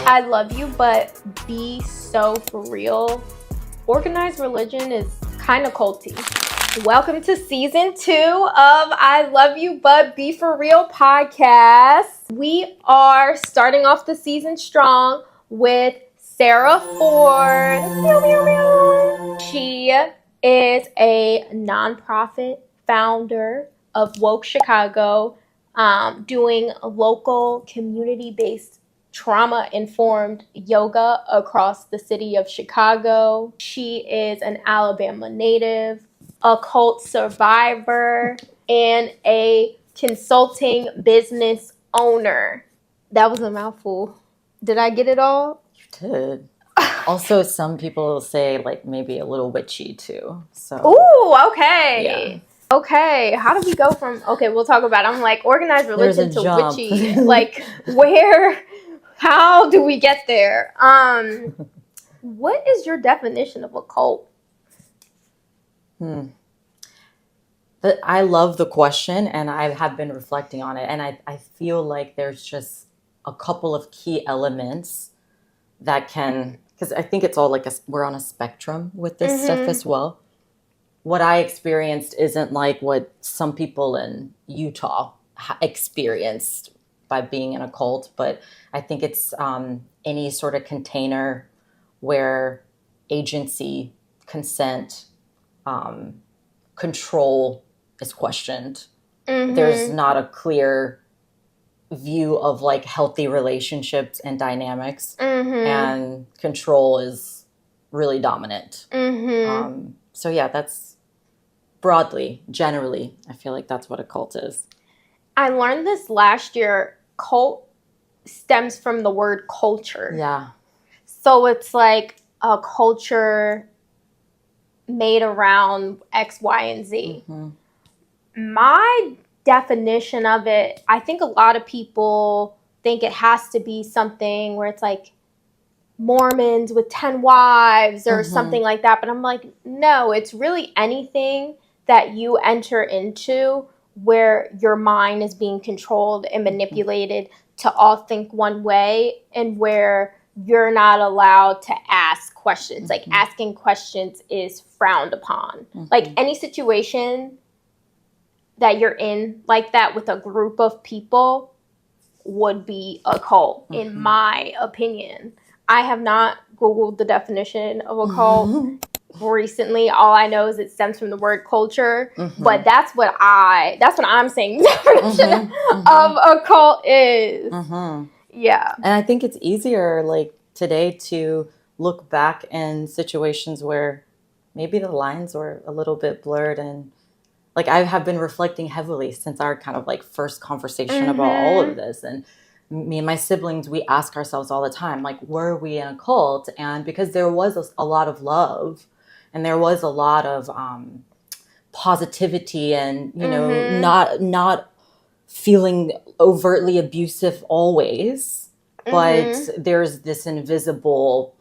I love you, but be so for real. Organized religion is kind of culty. Welcome to season 2 of I Love You But Be For Real podcast. We are starting off the season strong with Sarah Ford. She is a nonprofit founder of Woke Chicago, doing local community-based trauma-informed yoga across the city of Chicago. She is an Alabama native, a cult survivor, and a consulting business owner. That was a mouthful. Did I get it all? You did. Also, some people say like maybe a little witchy too. So. Ooh, okay. Yeah. Okay, how do we go from, okay, we'll talk about it. I'm like, organized religion to jump. witchy. Like, how do we get there? What is your definition of a cult? I love the question, and I have been reflecting on it. And I feel like there's just a couple of key elements that can, because I think it's all like we're on a spectrum with this stuff as well. What I experienced isn't like what some people in Utah experienced by being in a cult, but I think it's any sort of container where agency, consent, control is questioned. There's not a clear view of like healthy relationships and dynamics, and control is really dominant. So yeah, that's broadly, generally, I feel like that's what a cult is. I learned this last year. Cult stems from the word culture. Yeah. So it's like a culture made around X, Y, and Z. My definition of it, I think a lot of people think it has to be something where it's like Mormons with 10 wives or something like that. But I'm like, no, it's really anything that you enter into where your mind is being controlled and manipulated to all think one way, and where you're not allowed to ask questions. Like, asking questions is frowned upon. Like, any situation that you're in like that with a group of people would be a cult, in my opinion. I have not Googled the definition of a cult recently. All I know is it stems from the word culture, but that's what I'm saying the definition of a cult is. Yeah. And I think it's easier like today to look back in situations where maybe the lines were a little bit blurred, and like I have been reflecting heavily since our kind of like first conversation about all of this. And me and my siblings, we ask ourselves all the time, like, were we in a cult? And because there was a lot of love, and there was a lot of positivity, and you know, not feeling overtly abusive always, but there's this invisible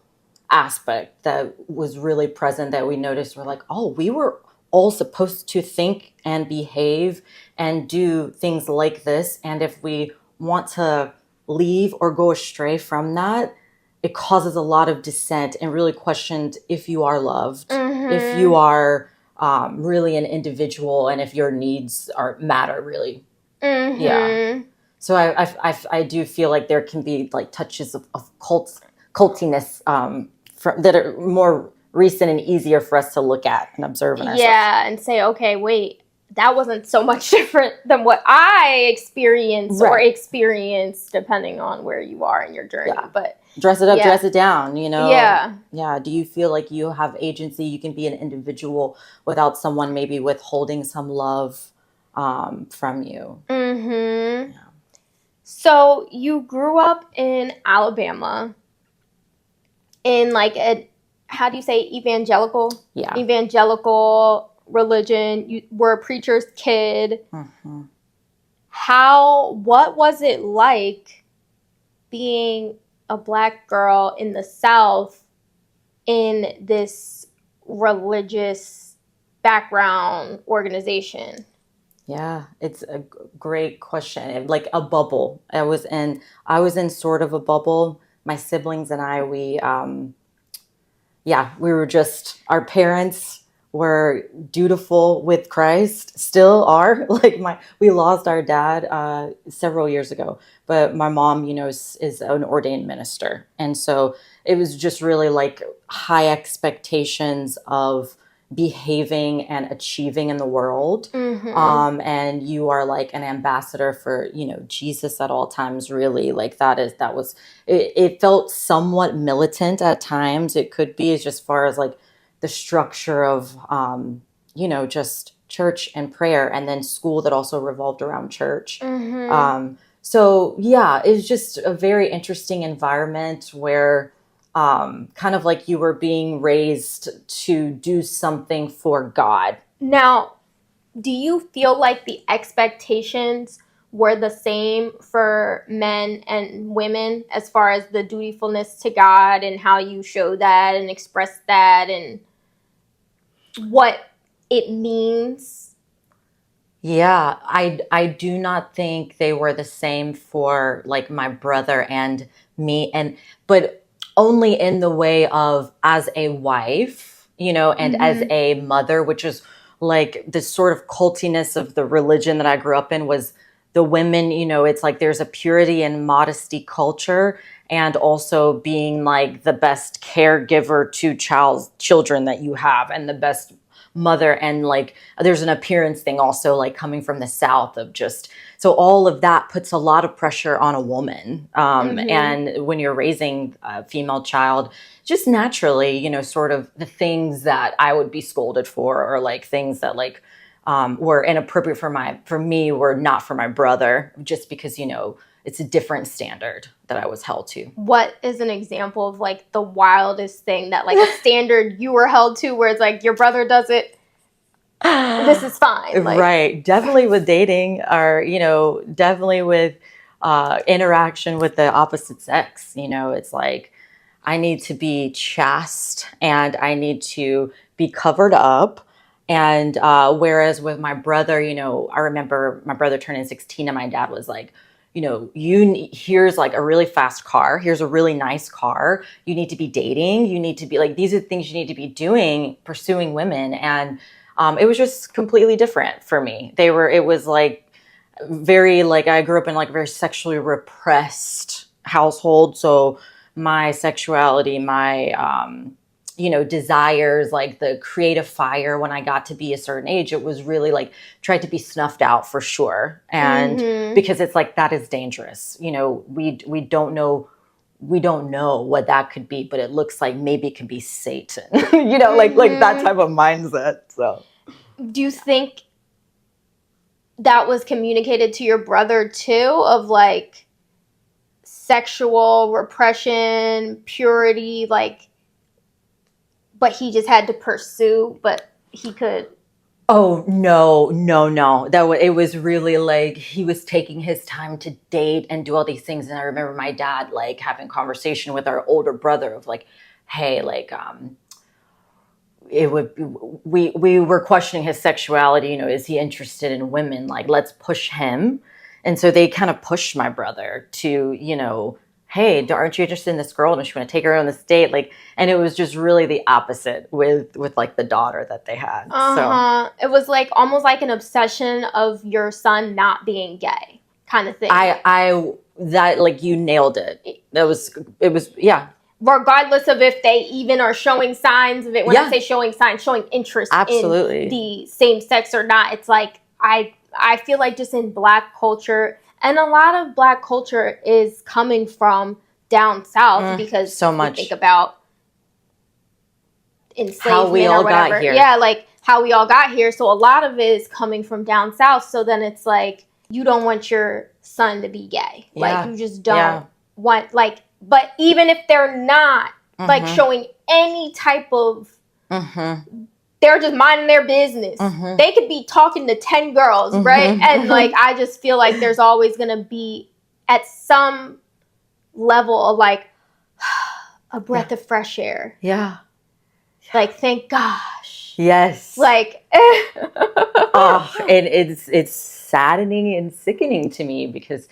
aspect that was really present that we noticed. We're like, oh, we were all supposed to think and behave and do things like this, and if we want to leave or go astray from that, it causes a lot of dissent and really questioned if you are loved, if you are really an individual, and if your needs matter really. Yeah. So I do feel like there can be like touches of cultiness that are more recent and easier for us to look at and observe in ourselves. Yeah, and say, okay, wait, that wasn't so much different than what I experienced or experienced, depending on where you are in your journey. Yeah. But dress it up, dress it down, you know? Yeah. Yeah. Do you feel like you have agency? You can be an individual without someone maybe withholding some love from you. Yeah. So you grew up in Alabama in like how do you say, evangelical? Yeah. Evangelical religion. You were a preacher's kid. What was it like being a Black girl in the South in this religious background organization? Yeah, it's a great question. Like a bubble. I was in sort of a bubble. My siblings and I, yeah, we were just, our parents were dutiful with Christ, still are. Like we lost our dad several years ago, but my mom, is an ordained minister. And so it was just really like high expectations of behaving and achieving in the world. And you are like an ambassador for, Jesus at all times, really. Like it felt somewhat militant at times. It could be as far as like the structure of, just church and prayer, and then school that also revolved around church. So yeah, it's just a very interesting environment where kind of like you were being raised to do something for God. Now, do you feel like the expectations were the same for men and women as far as the dutifulness to God and how you show that and express that and what it means? Yeah, I do not think they were the same for like my brother and me, but only in the way of as a wife, and as a mother, which is like the sort of cultiness of the religion that I grew up in was the women, it's like there's a purity and modesty culture, and also being like the best caregiver to children that you have, and the best mother, and like there's an appearance thing also, like coming from the South, of just, so all of that puts a lot of pressure on a woman, and when you're raising a female child, just naturally, sort of the things that I would be scolded for, or like things that like were inappropriate for me were not for my brother, just because it's a different standard that I was held to. What is an example of like the wildest thing that like a standard you were held to where it's like your brother does it, this is fine? Like, right. Definitely with dating, or, definitely with interaction with the opposite sex. It's like I need to be chaste and I need to be covered up. And whereas with my brother, I remember my brother turning 16 and my dad was like, here's like a really fast car. Here's a really nice car. You need to be dating. You need to be like, these are the things you need to be doing, pursuing women. And it was just completely different for me. It was like very, like I grew up in like a very sexually repressed household. So my sexuality, my, desires, like the creative fire when I got to be a certain age, it was really like tried to be snuffed out for sure. And because it's like, that is dangerous. We don't know what that could be, but it looks like maybe it can be Satan, like that type of mindset. So do you think that was communicated to your brother too, of like sexual repression, purity, like, but he just had to pursue, but he could? Oh, no. It was really like he was taking his time to date and do all these things. And I remember my dad like having conversation with our older brother of like, hey, like, we were questioning his sexuality, is he interested in women? Like, let's push him. And so they kind of pushed my brother to, hey, aren't you interested in this girl? And she want to take her on this date? Like, and it was just really the opposite with like the daughter that they had. So it was like almost like an obsession of your son not being gay kind of thing. That like you nailed it. It was yeah. Regardless of if they even are showing signs of it. When I say showing signs, showing interest Absolutely. in the same sex or not. It's like, I feel like just in Black culture, and a lot of Black culture is coming from down south, because so much. Think about enslavement, how we all got here. Yeah, like how we all got here. So a lot of it is coming from down south. So then it's like, you don't want your son to be gay. Like, you just don't want, like, but even if they're not like showing any type of, they're just minding their business. They could be talking to 10 girls, right? And like, I just feel like there's always going to be at some level of like a breath of fresh air. Yeah. Like, thank gosh. Yes. Like, And it's saddening and sickening to me because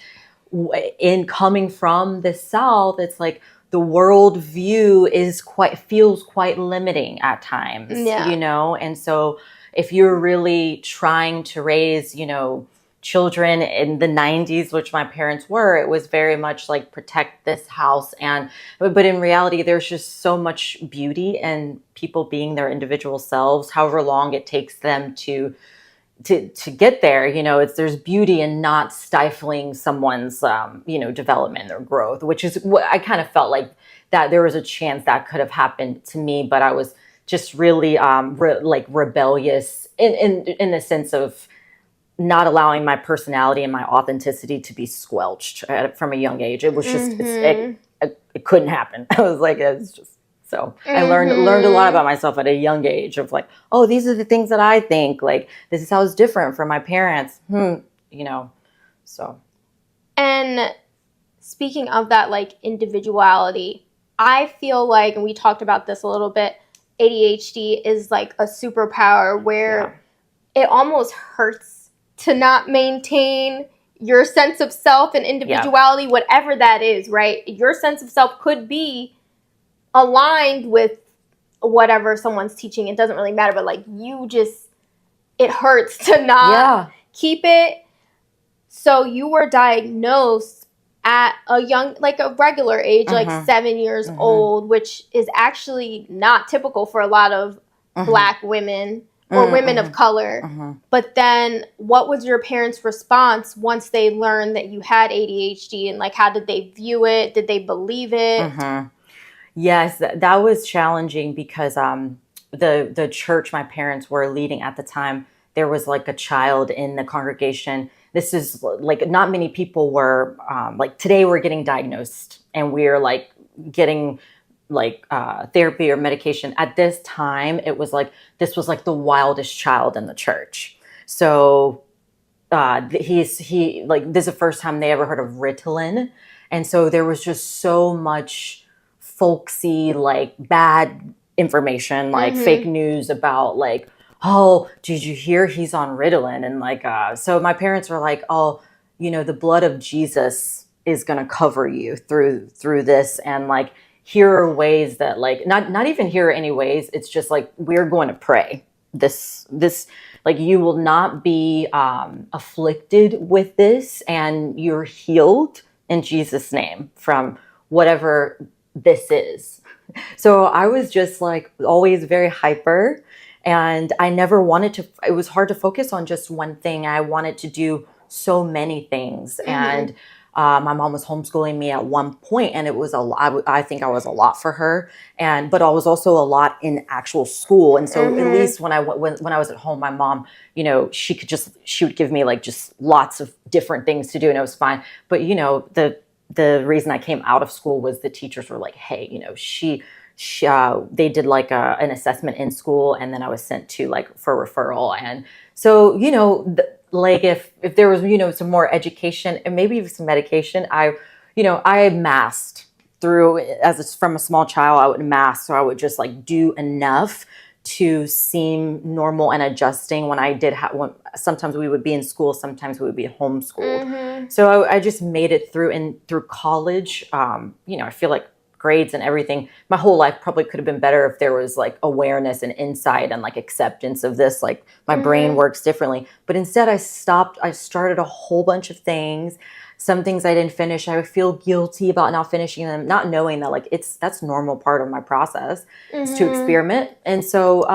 in coming from the South, it's like the world view feels quite limiting at times, yeah. and so if you're really trying to raise, children in the 90s, which my parents were, it was very much like protect this house. But in reality, there's just so much beauty in people being their individual selves, however long it takes them to get there. There's beauty in not stifling someone's development or growth, which is what I kind of felt like, that there was a chance that could have happened to me, but I was just really rebellious in the sense of not allowing my personality and my authenticity to be squelched from a young age. It was just it couldn't happen. I was like, it's just so I learned a lot about myself at a young age of like, oh, these are the things that I think, like this is how it's different from my parents. So. And speaking of that, like individuality, I feel like, and we talked about this a little bit, ADHD is like a superpower where it almost hurts to not maintain your sense of self and individuality, whatever that is, right? Your sense of self could be aligned with whatever someone's teaching. It doesn't really matter, but like it hurts to not keep it. So you were diagnosed at a regular age, like 7 years old, which is actually not typical for a lot of Black women or women of color. But then what was your parents' response once they learned that you had ADHD, and like, how did they view it? Did they believe it? Yes, that was challenging because the church my parents were leading at the time, there was like a child in the congregation. This is like, not many people were like today we're getting diagnosed and we're like getting like therapy or medication. At this time, this was like the wildest child in the church. So this is the first time they ever heard of Ritalin. And so there was just so much folksy, like bad information, like fake news about like, oh, did you hear he's on Ritalin? And like, so my parents were like, oh, the blood of Jesus is going to cover you through this. And like, here are ways that like, not even here are any ways. It's just like, we're going to pray this, like, you will not be afflicted with this, and you're healed in Jesus' name from whatever this is. So I was just like always very hyper, and I never wanted to, it was hard to focus on just one thing. I wanted to do so many things. And my mom was homeschooling me at one point, and it was a lot. I think I was a lot for her, but I was also a lot in actual school. And so at least when I was at home, my mom, she would give me like just lots of different things to do, and it was fine. But the reason I came out of school was the teachers were like, hey, they did like an assessment in school, and then I was sent to like for referral. And so, like if there was, some more education and maybe some medication, I masked through from a small child. I would mask. So I would just like do enough to seem normal and adjusting when I did sometimes we would be in school, sometimes we would be homeschooled. So I just made it through college. I feel like grades and everything, my whole life probably could have been better if there was like awareness and insight and like acceptance of this, like my brain works differently. But instead I started a whole bunch of things. Some things I didn't finish. I would feel guilty about not finishing them, not knowing that like that's normal part of my process is to experiment. And so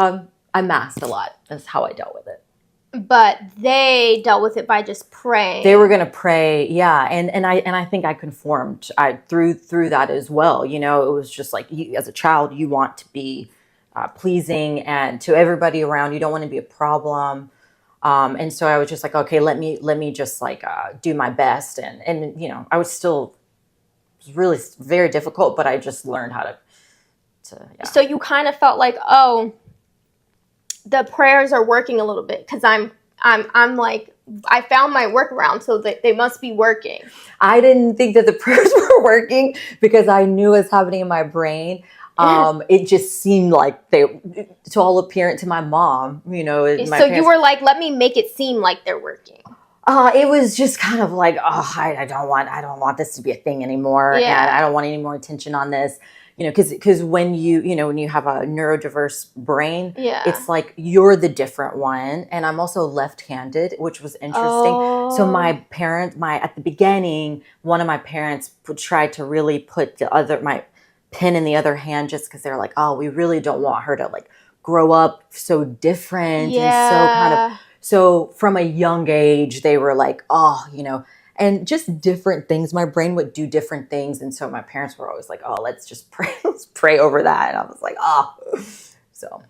I masked a lot. That's how I dealt with it. But they dealt with it by just praying. They were going to pray, yeah, and I think I conformed. Through that as well. It was just like as a child, you want to be pleasing and to everybody around. You don't want to be a problem, and so I was just like, okay, let me just like do my best, and I was still, it was really very difficult, but I just learned how to. Yeah. So you kind of felt like, oh, the prayers are working a little bit because I'm like, I found my workaround, so that they must be working. I didn't think that the prayers were working because I knew what's happening in my brain. It just seemed like to all apparent to my mom, you know. So you were like, let me make it seem like they're working. It was just kind of like, oh, I don't want this to be a thing anymore, and I don't want any more attention on this, you know, because when you have a neurodiverse brain, it's like you're the different one, and I'm also left-handed, which was interesting. So at the beginning, one of my parents would try to really put my pen in the other hand, just because they're like, oh, we really don't want her to like grow up so different and so kind of. So from a young age, they were like, oh, you know, and just different things. My brain would do different things. And so my parents were always like, oh, let's just pray. Let's pray over that. And I was like, oh. So.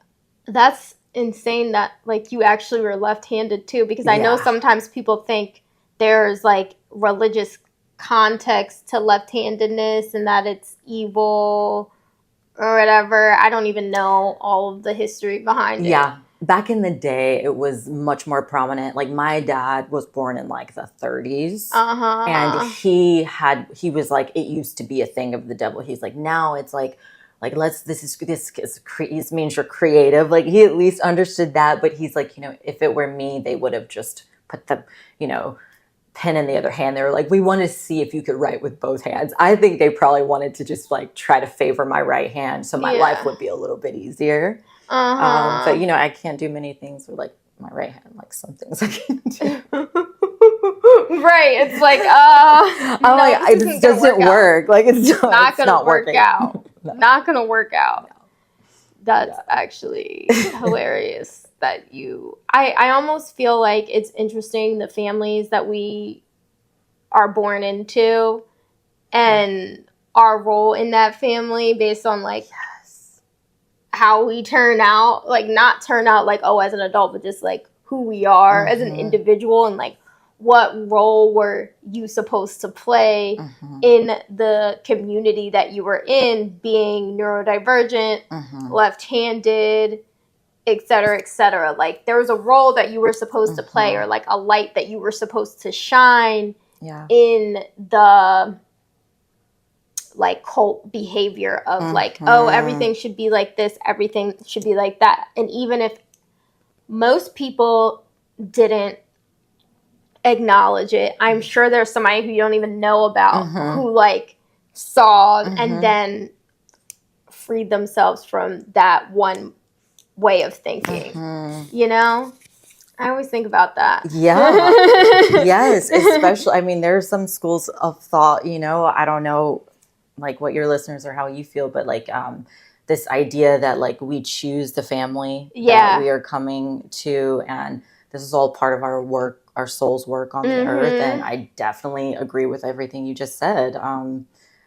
That's insane that like you actually were left-handed too, because I know sometimes people think there's like religious context to left-handedness and that it's evil or whatever. I don't even know all of the history behind it. Yeah. Back in the day, it was much more prominent. Like my dad was born in like the 30s, and he was like, it used to be a thing of the devil. He's like, now it's like this means you're creative. Like he at least understood that, but he's like, you know, if it were me, they would have just put the, you know, pen in the other hand. They were like, we want to see if you could write with both hands. I think they probably wanted to just like try to favor my right hand, so my life would be a little bit easier. But you know, I can't do many things with like my right hand, like some things I can do. Right. It's like, it doesn't work. Like it's not gonna work out. No. Not gonna work out. No. That's actually hilarious that I almost feel like it's interesting the families that we are born into and our role in that family based on like how we turn out, like not turn out like, oh, as an adult, but just like who we are as an individual and like what role were you supposed to play in the community that you were in, being neurodivergent, left-handed, et cetera, et cetera. Like there was a role that you were supposed to play or like a light that you were supposed to shine in the like cult behavior of like, oh, everything should be like this, everything should be like that. And even if most people didn't acknowledge it, I'm sure there's somebody who you don't even know about who like saw and then freed themselves from that one way of thinking. You know? I always think about that. Yeah. Yes. Especially, I mean, there are some schools of thought, you know, I don't know like what your listeners or how you feel, but like this idea that like we choose the family that we are coming to, and this is all part of our work, our soul's work on the earth. And I definitely agree with everything you just said.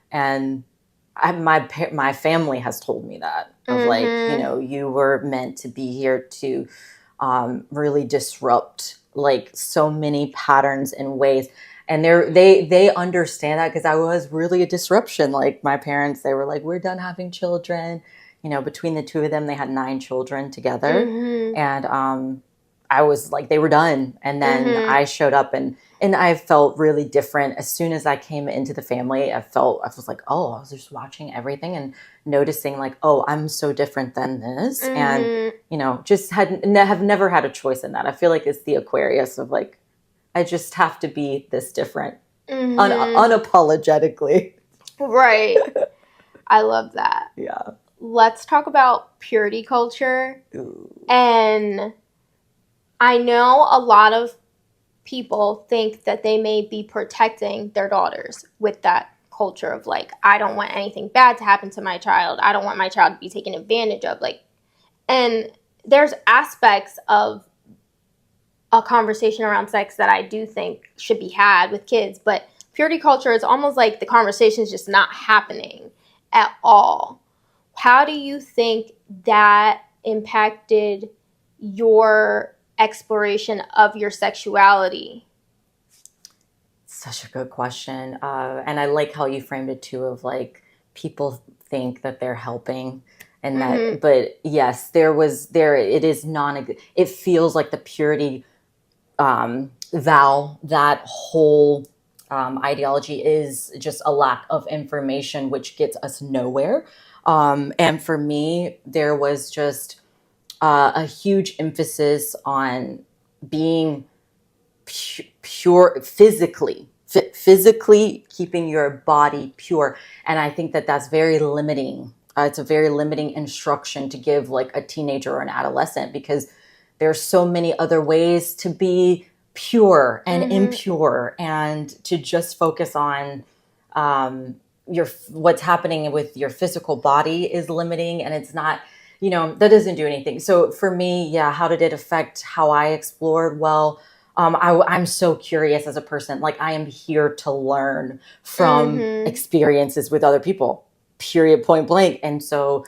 And my family has told me that of like, you know, you were meant to be here to really disrupt like so many patterns and ways. And they understand that because I was really a disruption. Like my parents, they were like, we're done having children. You know, between the two of them, they had 9 children together. And I was like, they were done. And then I showed up and I felt really different. As soon as I came into the family, I was like, oh, I was just watching everything and noticing like, oh, I'm so different than this. And, you know, just have never had a choice in that. I feel like it's the Aquarius of like, I just have to be this different unapologetically. Right. I love that. Yeah. Let's talk about purity culture. Ooh. And I know a lot of people think that they may be protecting their daughters with that culture of like, I don't want anything bad to happen to my child. I don't want my child to be taken advantage of. Like, and there's aspects of a conversation around sex that I do think should be had with kids, but purity culture is almost like the conversation is just not happening at all. How do you think that impacted your exploration of your sexuality? Such a good question. And I like how you framed it too, of like people think that they're helping and that, but yes, it feels like the purity vow, that whole ideology is just a lack of information, which gets us nowhere. And for me, there was just a huge emphasis on being pure physically, physically keeping your body pure. And I think that that's very limiting. It's a very limiting instruction to give like a teenager or an adolescent, because there's so many other ways to be pure and impure, and to just focus on what's happening with your physical body is limiting, and it's not, that doesn't do anything. So for me, yeah, how did it affect how I explored? Well, I'm so curious as a person. Like, I am here to learn from experiences with other people, period, point blank. And so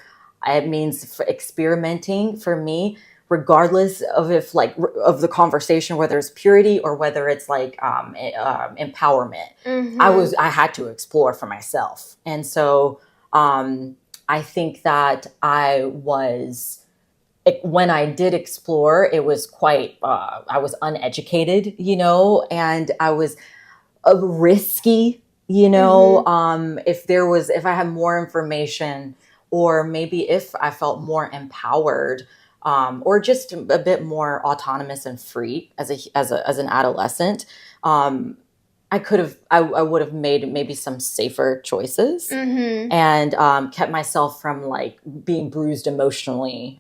it means experimenting for me, regardless of if like of the conversation, whether it's purity or whether it's like empowerment. I had to explore for myself. And so I think that when I did explore, it was quite, I was uneducated, and I was risky, if I had more information, or maybe if I felt more empowered, or just a bit more autonomous and free as an adolescent, I would have made maybe some safer choices, and kept myself from like being bruised emotionally,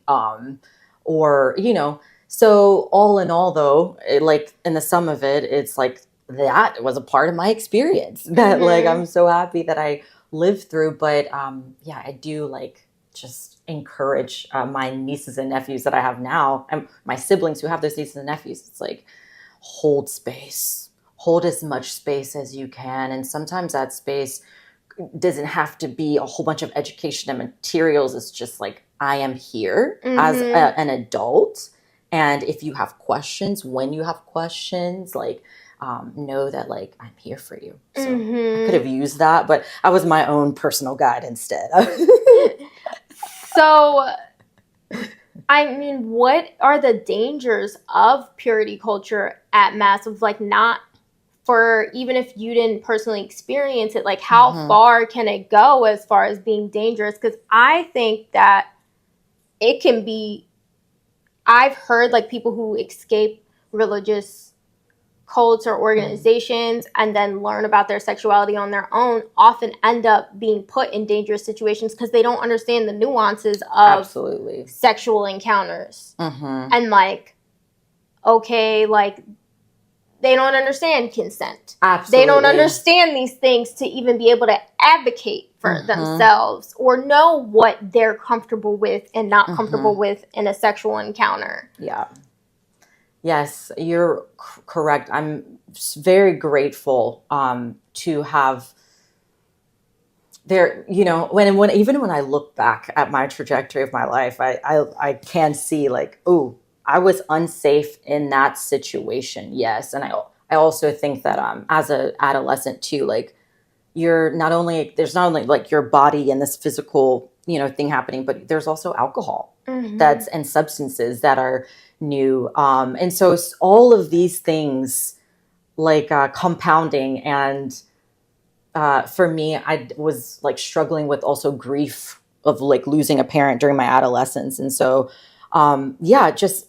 so all in all, though, like in the sum of it, it's like that was a part of my experience that like I'm so happy that I lived through. But yeah, I do like just encourage my nieces and nephews that I have now, and my siblings who have those nieces and nephews. It's like, hold space. Hold as much space as you can. And sometimes that space doesn't have to be a whole bunch of education and materials. It's just like, I am here as an adult. And if you have questions, when you have questions, like, know that like, I'm here for you. So I could have used that, but I was my own personal guide instead. So, I mean, what are the dangers of purity culture at mass, of like not, for even if you didn't personally experience it, like how far can it go as far as being dangerous? Because I think that it can be, I've heard like people who escape religious cults or organizations and then learn about their sexuality on their own often end up being put in dangerous situations because they don't understand the nuances of sexual encounters. And like, okay, like, they don't understand consent. They don't understand these things to even be able to advocate for themselves or know what they're comfortable with and not comfortable with in a sexual encounter. Yeah. Yes, you're correct. I'm very grateful to have there, when even when I look back at my trajectory of my life, I can see like, oh, I was unsafe in that situation. Yes. And I also think that as an adolescent too, like there's not only like your body and this physical, thing happening, but there's also alcohol and substances that are new. And so all of these things like compounding, and for me, I was like struggling with also grief of like losing a parent during my adolescence. And so, just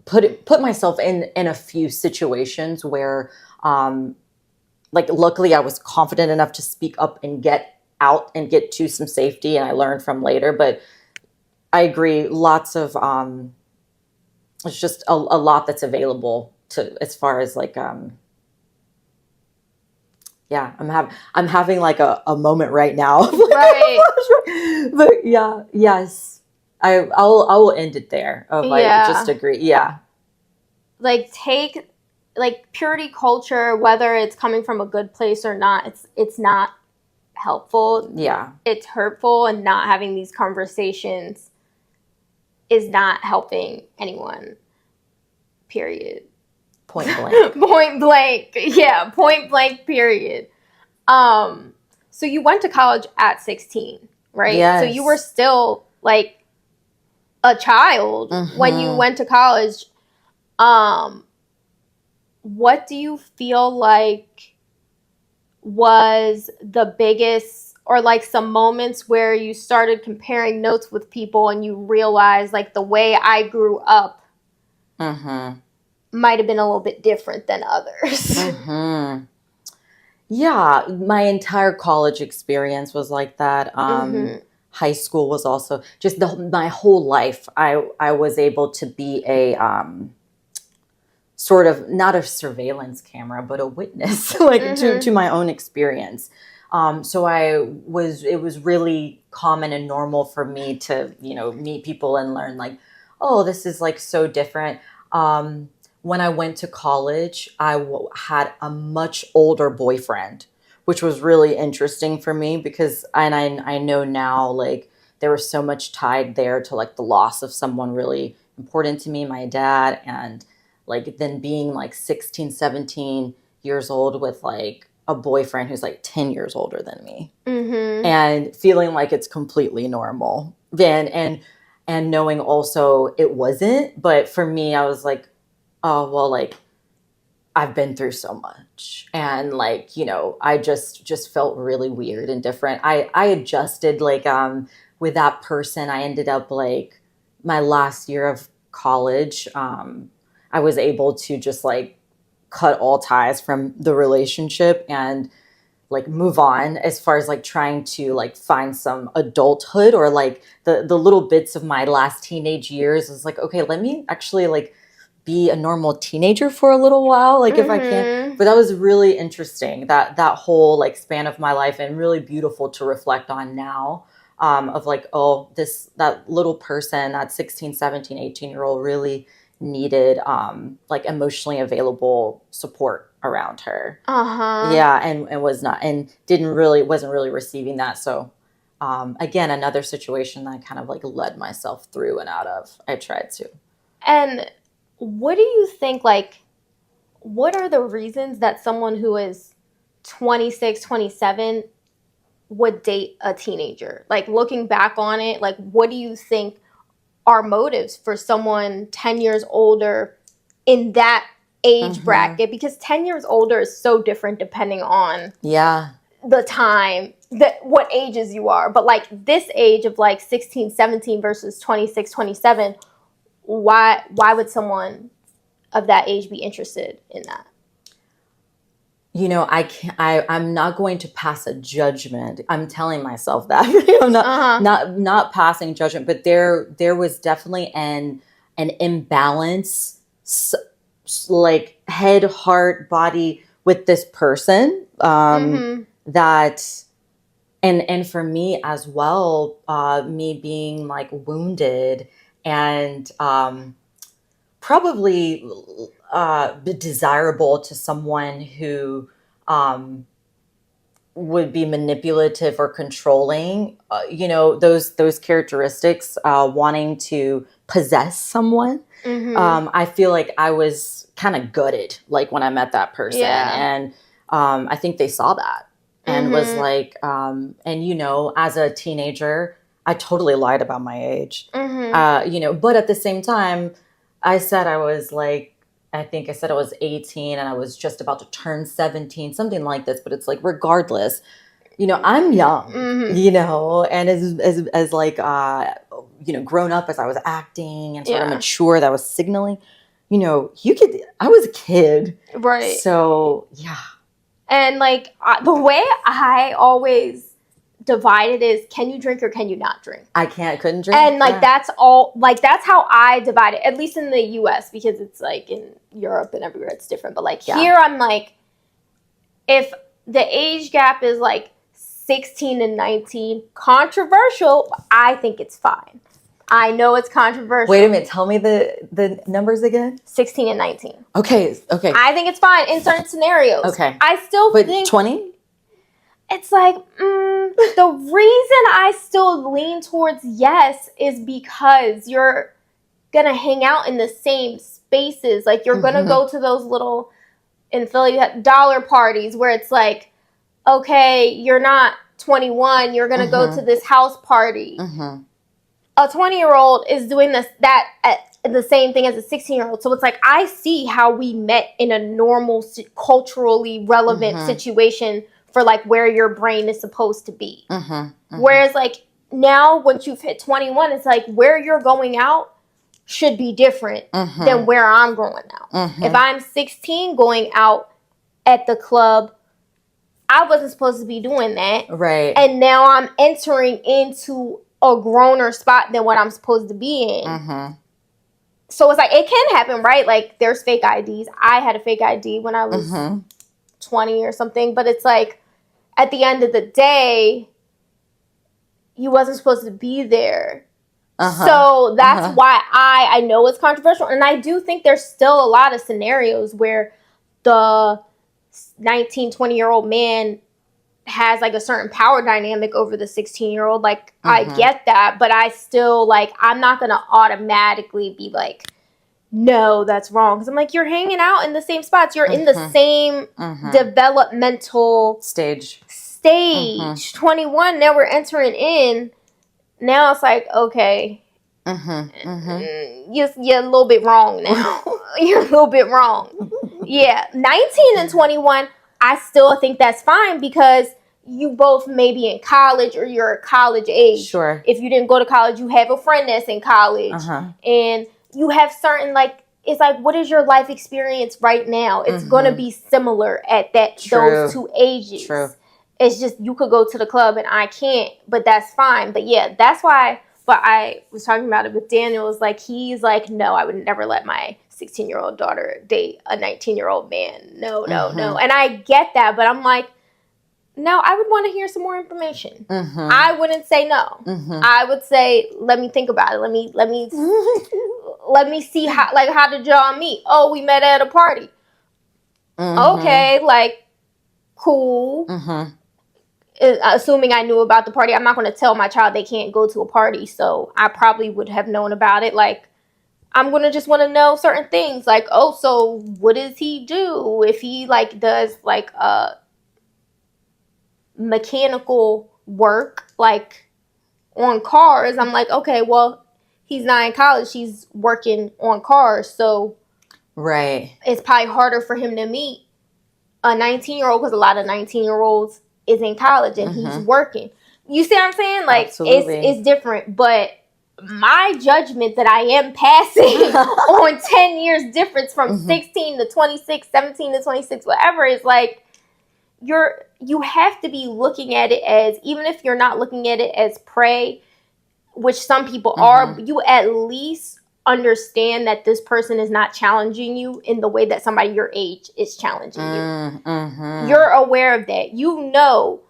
put myself in a few situations where, like, luckily I was confident enough to speak up and get out and get to some safety, and I learned from later. But I agree, lots of it's just a lot that's available to as far as like I'm having like a moment right now. Right. But yeah, yes. I will end it there. I just agree. Yeah. Like purity culture, whether it's coming from a good place or not, it's not helpful. Yeah. It's hurtful, and not having these conversations is not helping anyone. Period. Point blank. Point blank. Yeah, point blank, period. So you went to college at 16, right? Yes. So you were still like a child when you went to college. What do you feel like was the biggest, or like some moments where you started comparing notes with people and you realized like the way I grew up might have been a little bit different than others? Yeah, my entire college experience was like that. High school was also just my whole life. I was able to be a sort of not a surveillance camera, but a witness, like to my own experience. So it was really common and normal for me to, meet people and learn like, oh, this is like so different. When I went to college, I had a much older boyfriend, which was really interesting for me because, and I know now, like there was so much tied there to like the loss of someone really important to me, my dad, and like then being like 16, 17 years old with like a boyfriend who's like 10 years older than me and feeling like it's completely normal. And knowing also it wasn't, but for me, I was like, oh, well, like I've been through so much. And like, I just felt really weird and different. I adjusted like, with that person, I ended up like my last year of college, I was able to just like cut all ties from the relationship and like move on as far as like trying to like find some adulthood or like the little bits of my last teenage years is like, okay, let me actually like be a normal teenager for a little while, like if I can. But that was really interesting, that whole like span of my life, and really beautiful to reflect on now, of like, oh, that little person, that 16, 17, 18-year-old really needed like emotionally available support around her. Yeah, and wasn't really receiving that. So again, another situation that I kind of like led myself through and out of. I tried to. And what do you think, like, what are the reasons that someone who is 26, 27 would date a teenager? Like, looking back on it, like, what do you think are motives for someone 10 years older in that age bracket? Because 10 years older is so different depending on the time, what ages you are. But like this age of like 16, 17 versus 26, 27, why would someone of that age be interested in that? I'm not going to pass a judgment. I'm telling myself that. I'm not passing judgment, but there was definitely an imbalance, like head, heart, body with this person, that, and for me as well, me being like wounded and probably desirable to someone who would be manipulative or controlling, those characteristics, wanting to possess someone. I feel like I was kind of gutted, like when I met that person. And I think they saw that and was like, and as a teenager, I totally lied about my age, but at the same time, I said I was like, I think I said I was 18 and I was just about to turn 17, something like this. But it's like, regardless, I'm young, and as like, grown up as I was acting and sort of mature, that I was signaling, I was a kid. Right. So, yeah. And like the way I always divide it is, can you drink or can you not drink? Couldn't drink. And like that's all, like that's how I divide it, at least in the US, because it's like in Europe and everywhere it's different. But like here I'm like, if the age gap is like 16 and 19, controversial, I think it's fine. I know it's controversial. Wait a minute, tell me the numbers again. 16 and 19. Okay. I think it's fine in certain scenarios. Okay. I still think 20? It's like, the reason I still lean towards yes is because you're going to hang out in the same spaces. Like, you're going to go to those little, in Philly, dollar parties where it's like, okay, you're not 21, you're going to go to this house party. A 20-year-old is doing the same thing as a 16-year-old. So it's like, I see how we met in a normal, culturally relevant situation for like where your brain is supposed to be. Mm-hmm. Mm-hmm. Whereas like now, once you've hit 21, it's like where you're going out should be different Mm-hmm. than where I'm going out. Mm-hmm. If I'm 16 going out at the club, I wasn't supposed to be doing that. Right. And now I'm entering into a growner spot than what I'm supposed to be in. Mm-hmm. So it's like, it can happen, right? Like, there's fake IDs. I had a fake ID when I was 20 or something. But it's like, at the end of the day, you wasn't supposed to be there. So that's why I know it's controversial. And I do think there's still a lot of scenarios where the 19, 20-year-old man has like a certain power dynamic over the 16-year-old. Like, I get that, but I still, like, I'm not going to automatically be like, no, that's wrong. Because I'm like, you're hanging out in the same spots. You're in the same developmental stage. 21, now we're entering in. Now it's like, okay, you're a little bit wrong now. You're a little bit wrong. Yeah, 19 and 21, I still think that's fine because you both may be in college or you're at college age. Sure. If you didn't go to college, you have a friend that's in college. And you have certain, like, it's like, what is your life experience right now? It's going to be similar at those two ages. True. It's just you could go to the club and I can't, but that's fine. But yeah, that's why. But I was talking about it with Daniel. Is like he's like, no, I would never let my 16-year-old daughter date a 19-year-old man. No. And I get that, but I'm like, no, I would want to hear some more information. I wouldn't say no. I would say, let me think about it. Let me let me see how did y'all meet? Oh, we met at a party. Okay, like, cool. Assuming I knew about the party, I'm not going to tell my child they can't go to a party, so I probably would have known about it. Like, I'm going to just want to know certain things. Like, oh, so what does he do? If he, like, does, like, mechanical work, like, on cars, I'm like, okay, well, he's not in college. He's working on cars, so it's probably harder for him to meet a 19-year-old because a lot of 19-year-olds is in college and he's working. You see what I'm saying? Like, it's different. But my judgment that I am passing on 10 years difference from 16 to 26, 17 to 26, whatever, is like, you have to be looking at it as, even if you're not looking at it as prey, which some people are, you at least understand that this person is not challenging you in the way that somebody your age is challenging you. You're aware of that. You know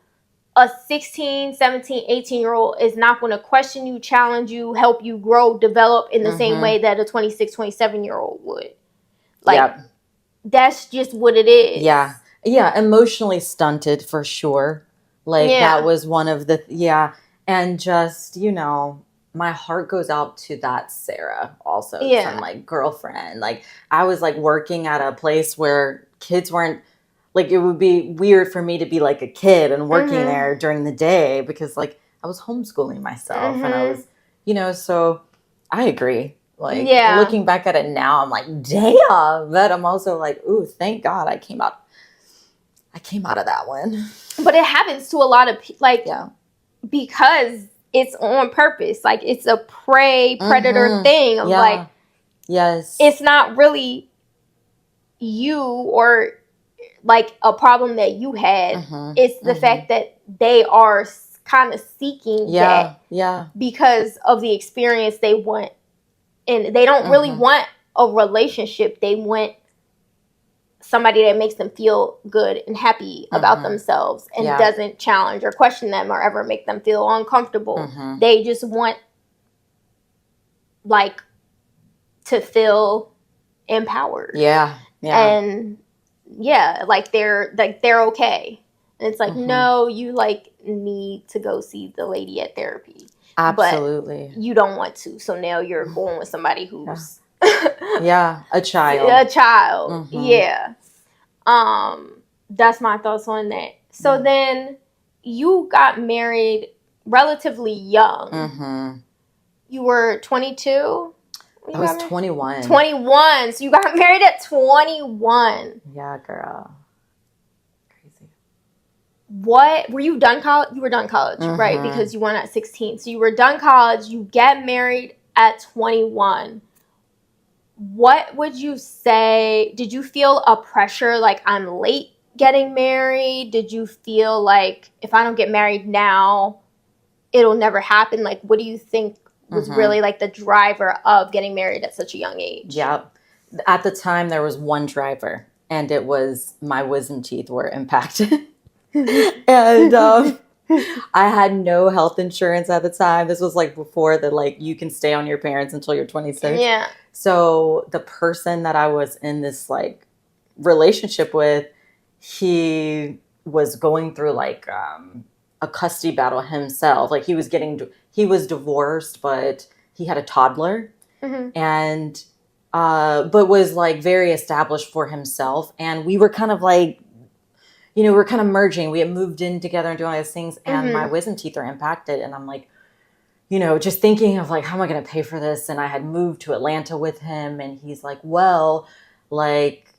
a 16, 17, 18-year-old is not going to question you, challenge you, help you grow, develop in the same way that a 26, 27-year-old would. Like, that's just what it is. Yeah, emotionally stunted for sure. Like, that was one of the, and just, you know, my heart goes out to that Sarah also. Yeah. From, like, girlfriend. Like, I was, like, working at a place where kids weren't, like, it would be weird for me to be, like, a kid and working there during the day because, like, I was homeschooling myself and I was, you know, so I agree. Like, looking back at it now, I'm like, damn. But I'm also like, ooh, thank God I came out of that one. But it happens to a lot of people, like, because it's on purpose. Like, it's a predator thing of like, it's not really you or like a problem that you had. It's the fact that they are kind of seeking that because of the experience they want. And they don't really want a relationship. They want somebody that makes them feel good and happy about themselves and doesn't challenge or question them or ever make them feel uncomfortable. They just want, like, to feel empowered. And like they're okay. And it's like, no, you, like, need to go see the lady at therapy. Absolutely. But you don't want to. So now you're going with somebody who's a child. That's my thoughts on that. So then you got married relatively young. You were 22? I was 21. 21. So you got married at 21. Yeah, girl. Crazy. what were you done college? You were done college, right? Because you went at 16. So you were done college, you get married at 21. What would you say? Did you feel a pressure like I'm late getting married? Did you feel like if I don't get married now, it'll never happen? Like, what do you think was really like the driver of getting married at such a young age? Yeah. At the time, there was one driver, and it was my wisdom teeth were impacted. And I had no health insurance at the time. This was like before the like you can stay on your parents until you're 26. Yeah. So the person that I was in this like relationship with, he was going through like a custody battle himself. Like he was divorced, but he had a toddler, and but was like very established for himself. And we were kind of like, we're kind of merging. We had moved in together and doing all these things, and my wisdom teeth are impacted. And I'm like, just thinking of like, how am I going to pay for this? And I had moved to Atlanta with him, and he's like, well, like,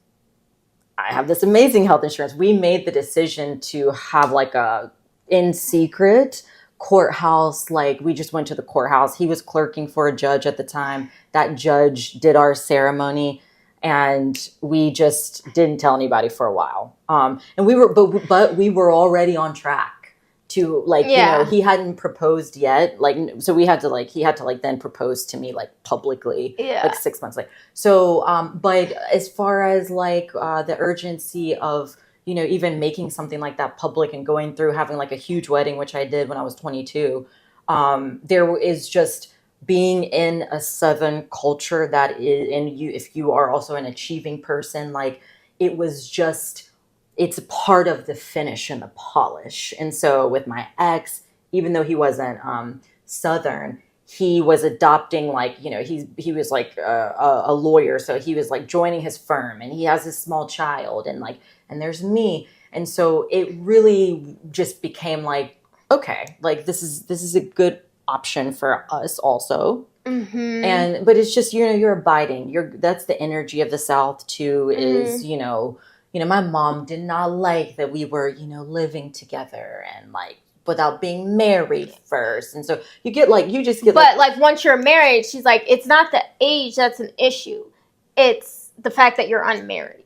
I have this amazing health insurance. We made the decision to have like a in secret courthouse. Like we just went to the courthouse. He was clerking for a judge at the time. That judge did our ceremony, and we just didn't tell anybody for a while. And we were, but we were already on track to like, he hadn't proposed yet. Like, so he had to like then propose to me like publicly, like 6 months later. So, but as far as like the urgency of, even making something like that public and going through having like a huge wedding, which I did when I was 22, there is just being in a Southern culture that is, and if you are also an achieving person, like it was just, it's a part of the finish and the polish. And so with my ex, even though he wasn't Southern, he was adopting like, he was like a lawyer. So he was like joining his firm, and he has a small child, and like, and there's me. And so it really just became like, okay, like this is a good option for us also. But it's just, you're abiding. That's the energy of the South too, is, my mom did not like that we were, living together and like without being married first. And so you get like, but like once you're married, she's like, it's not the age that's an issue. It's the fact that you're unmarried.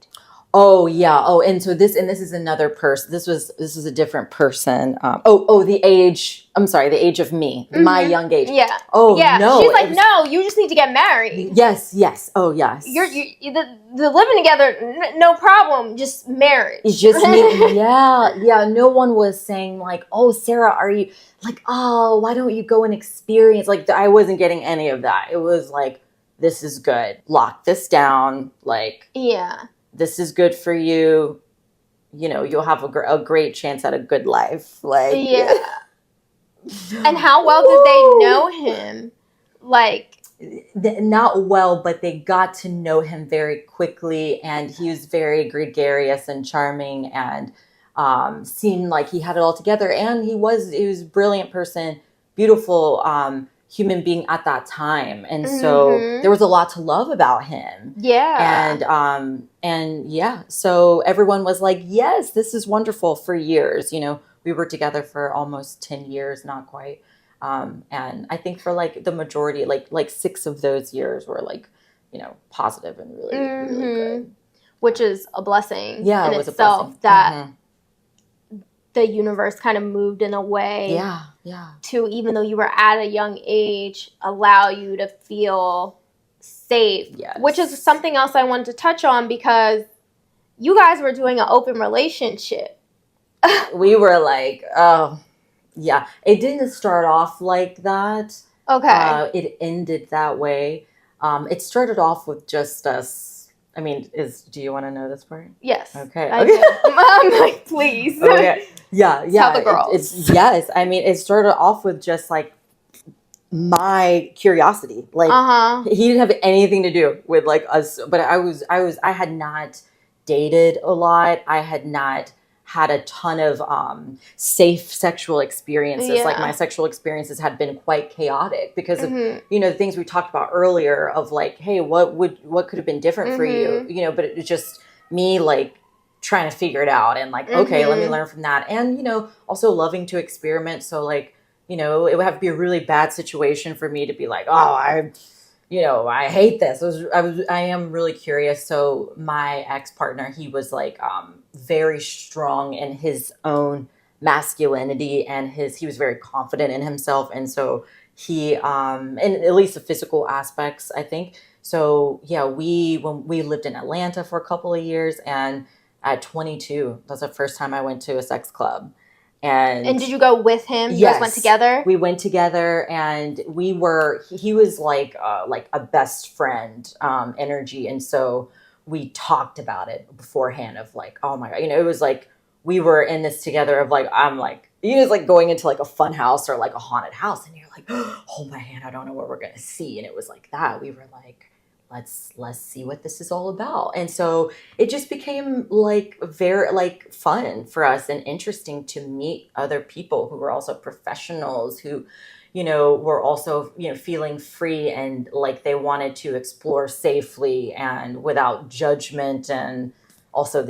Oh yeah. Oh, and so this is another person. This was a different person. The age. I'm sorry, the age of me, my young age. Yeah. Oh yeah. no. She's like, no, you just need to get married. Yes. Oh yes. The living together, no problem. Just marriage. It's just me. Yeah. No one was saying like, oh, Sarah, are you like, oh, why don't you go and experience? Like, I wasn't getting any of that. It was like, this is good. Lock this down. Like, this is good for you. You'll have a great chance at a good life. Like, And how well did they know him? Like, not well, but they got to know him very quickly, and he was very gregarious and charming, and seemed like he had it all together. And he was a brilliant person, beautiful human being at that time, and so there was a lot to love about him. So everyone was like, yes, this is wonderful. For years, we were together for almost 10 years, not quite. And I think for like the majority, like 6 of those years were like, positive and really, really good. Which is a blessing in itself, a blessing. That the universe kind of moved in a way to, even though you were at a young age, allow you to feel safe. Which is something else I wanted to touch on, because you guys were doing an open relationship. We were like, oh, yeah. It didn't start off like that. Okay. It ended that way. It started off with just us. I mean, do you want to know this part? Yes. Okay. I'm like, please. Okay. Yeah. Tell the girls. Yes. I mean, it started off with just like my curiosity. Like he didn't have anything to do with like us, but I had not dated a lot. I had not had a ton of safe sexual experiences. Like my sexual experiences had been quite chaotic because of, the things we talked about earlier of like, hey, what could have been different for you? But it was just me like trying to figure it out and like, okay, let me learn from that. And, also loving to experiment. So like, it would have to be a really bad situation for me to be like, oh, I hate this. I am really curious. So my ex-partner, he was like very strong in his own masculinity, and he was very confident in himself. And so he, and at least the physical aspects, I think. So yeah, when we lived in Atlanta for a couple of years, and at 22, that's the first time I went to a sex club. And did you go with him? You yes, guys went together? We went together, and he was like a best friend energy. And so we talked about it beforehand of like, oh my God, it was like, we were in this together of like, I'm like, it's like going into like a fun house or like a haunted house. And you're like, hold my hand, I don't know what we're going to see. And it was like that. We were like, let's see what this is all about. And so it just became like very like fun for us and interesting to meet other people who were also professionals who, were also, feeling free and like they wanted to explore safely and without judgment. And also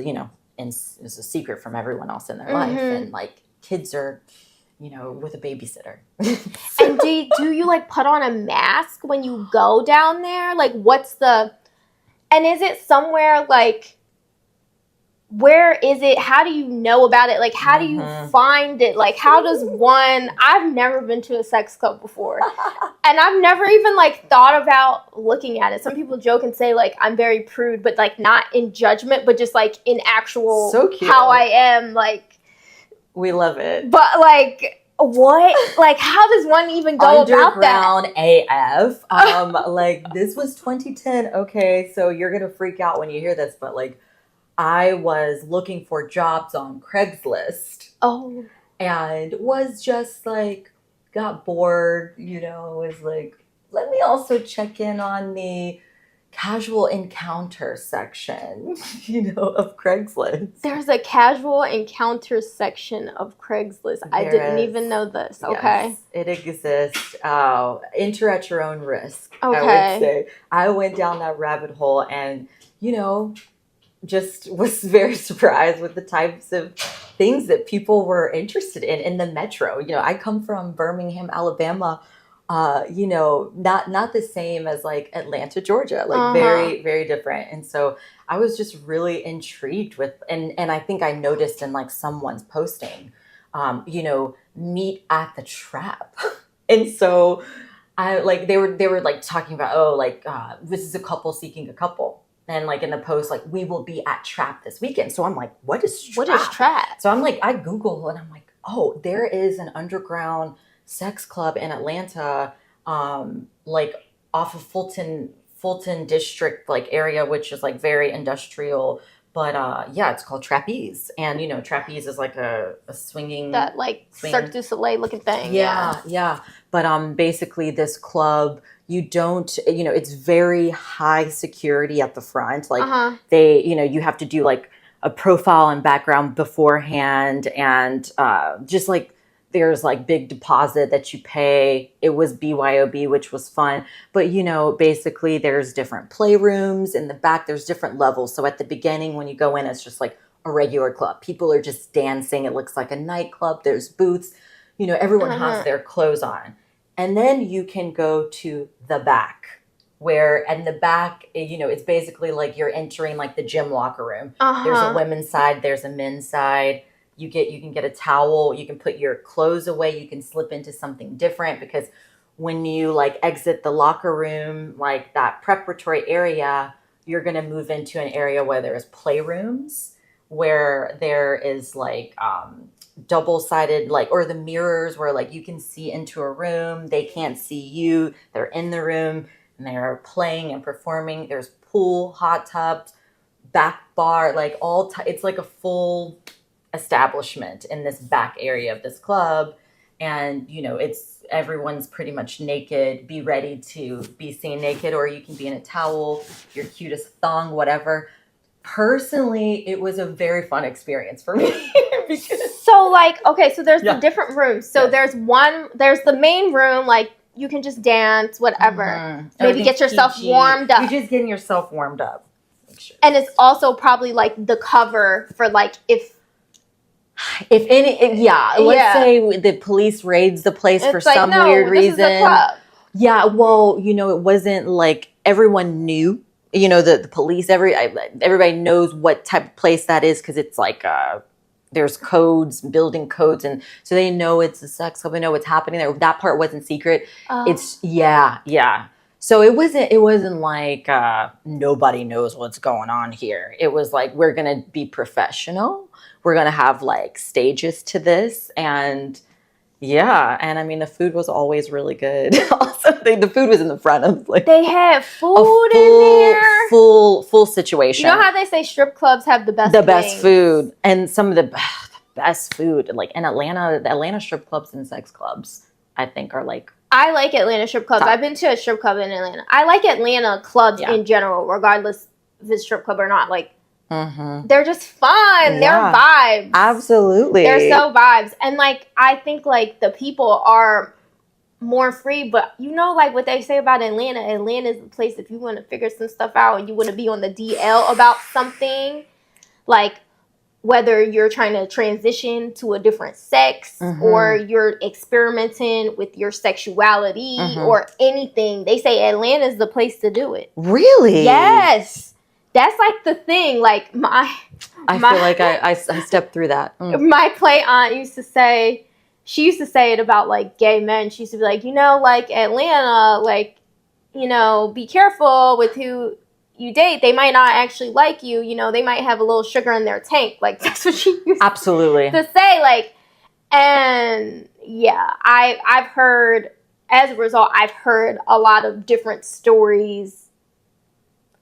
and it's a secret from everyone else in their life. And like kids are, with a babysitter. So. And do you like put on a mask when you go down there? Like and is it somewhere like, where is it? How do you know about it? Like, how do you find it? Like, I've never been to a sex club before. And I've never even like thought about looking at it. Some people joke and say like, I'm very prude, but like not in judgment, but just like in actual so cute. How I am. Like, we love it. But like, what? Like, how does one even go about that? Underground AF. Like, this was 2010. Okay, so you're going to freak out when you hear this, but like, I was looking for jobs on Craigslist. Oh. And was just like, got bored, was like, let me also check in on the casual encounter section, of Craigslist. There's a casual encounter section of Craigslist. I didn't even know this. Okay. Yes, it exists. Enter at your own risk, okay. I would say. I went down that rabbit hole and, just was very surprised with the types of things that people were interested in the metro. I come from Birmingham, Alabama. Not the same as like Atlanta, Georgia, like very, very different. And so I was just really intrigued with, and I think I noticed in like someone's posting, meet at the trap. And so I like, they were like talking about, this is a couple seeking a couple. And like in the post, like, we will be at Trap this weekend. So I'm like, what is Trap? What is Trap? So I'm like, I Google and I'm like, oh, there is an underground sex club in Atlanta, like off of Fulton district, like area, which is like very industrial. But it's called Trapeze. And, Trapeze is like a swinging. That like Cirque du Soleil looking thing. Yeah. But basically this club, you don't, it's very high security at the front. Like they, you have to do like a profile and background beforehand. And just like, there's like big deposit that you pay. It was BYOB, which was fun. But, basically there's different playrooms in the back. There's different levels. So at the beginning, when you go in, it's just like a regular club. People are just dancing. It looks like a nightclub. There's booths. Everyone has their clothes on. And then you can go to the back where in the back, it's basically like you're entering like the gym locker room. There's a women's side. There's a men's side. You can get a towel. You can put your clothes away. You can slip into something different because when you like exit the locker room, like that preparatory area, you're going to move into an area where there's playrooms, where there is like double-sided, like, or the mirrors where like you can see into a room. They can't see you. They're in the room and they're playing and performing. There's pool, hot tubs, back bar, like it's like a full establishment in this back area of this club. And, it's everyone's pretty much naked. Be ready to be seen naked, or you can be in a towel, your cutest thong, whatever. Personally, it was a very fun experience for me. So like, okay, so there's the different rooms. So there's the main room, like you can just dance, whatever. Maybe get yourself warmed up. You're just getting yourself warmed up. pictures. And it's also probably like the cover for like if any, let's say the police raids the place for some weird reason. This is a club. Yeah, well, it wasn't like everyone knew. The police, everybody knows what type of place that is because it's like there's codes, building codes, and so they know it's a sex club. They know what's happening there. That part wasn't secret. It's yeah. So it wasn't like nobody knows what's going on here. It was like we're gonna be professional. We're gonna have like stages to this, and I mean the food was always really good. Also, the food was in the front of like they had food in there. Full situation. You know how they say strip clubs have the best best food and some of the best food like in Atlanta. The Atlanta strip clubs and sex clubs, I think, are like. I like Atlanta strip clubs. I've been to a strip club in Atlanta. I like Atlanta clubs in general, regardless if it's strip club or not. Like, they're just fun. They're vibes. Absolutely. They're so vibes. And, like, I think, like, the people are more free. But, like what they say about Atlanta. Atlanta is the place if you want to figure some stuff out and you want to be on the DL about something. Like, whether you're trying to transition to a different sex or you're experimenting with your sexuality or anything, they say Atlanta is the place to do it. Really? Yes. That's like the thing. Like I feel like I stepped through that. My play aunt used to say it about like gay men. She used to be like, like Atlanta, like, be careful with who you date. They might not actually like you. They might have a little sugar in their tank. Like that's what she used to say. Like, and I've heard, as a result, I've heard a lot of different stories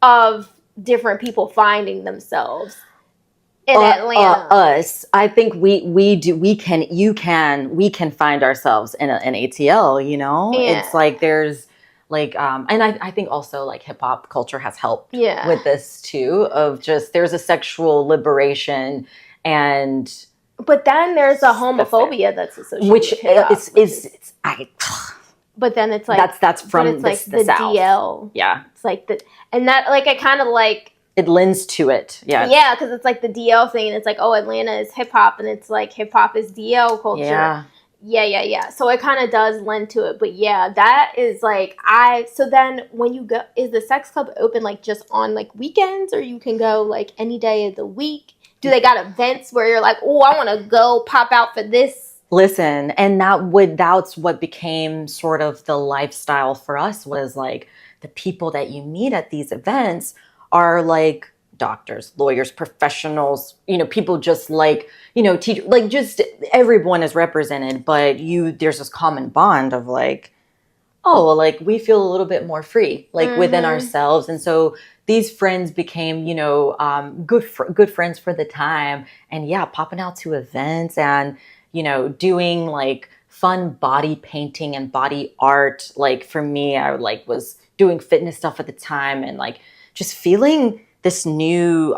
of different people finding themselves in Atlanta. I think we can find ourselves in an ATL. It's like there's like and I think also like hip hop culture has helped with this too, of just there's a sexual liberation, and but then there's a homophobia that's associated which with hip-hop, but then it's like that's from it's like the South. DL. Yeah, it's like and that like I kind of like it lends to it. Yeah, because it's like the DL thing, and it's like, oh, Atlanta is hip hop, and it's like hip hop is DL culture. Yeah. So it kind of does lend to it, but that is like so then when you go, is the sex club open like just on like weekends, or you can go like any day of the week? Do they got events where you're like, oh, I want to go pop out for this? Listen, and that's what became sort of the lifestyle for us, was like the people that you meet at these events are like doctors, lawyers, professionals, people just like, teach, like just everyone is represented, but there's this common bond of like, oh, like we feel a little bit more free, like within ourselves. And so these friends became, good friends for the time, and popping out to events and, doing like fun body painting and body art. Like for me, I was doing fitness stuff at the time, and like just feeling this new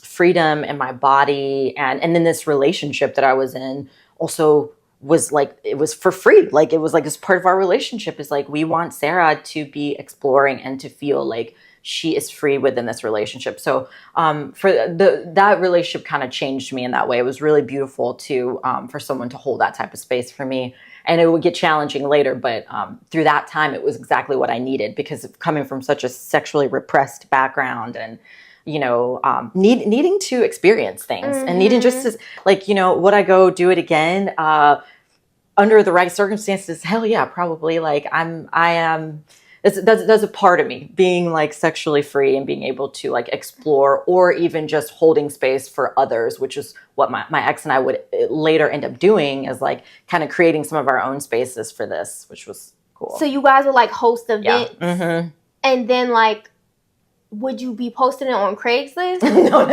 freedom in my body. And then this relationship that I was in also was like, it was for free. Like it was like, this part of our relationship is like, we want Sarah to be exploring and to feel like she is free within this relationship. So for that relationship kind of changed me in that way. It was really beautiful to for someone to hold that type of space for me. And it would get challenging later, but through that time, it was exactly what I needed, because coming from such a sexually repressed background and, needing to experience things and needing just to, like, would I go do it again under the right circumstances? Hell yeah, probably. Like I am. That's a part of me, being like sexually free and being able to like explore, or even just holding space for others, which is what my ex and I would later end up doing, is like kind of creating some of our own spaces for this, which was cool. So you guys would like host events, and then like, would you be posting it on Craigslist? No,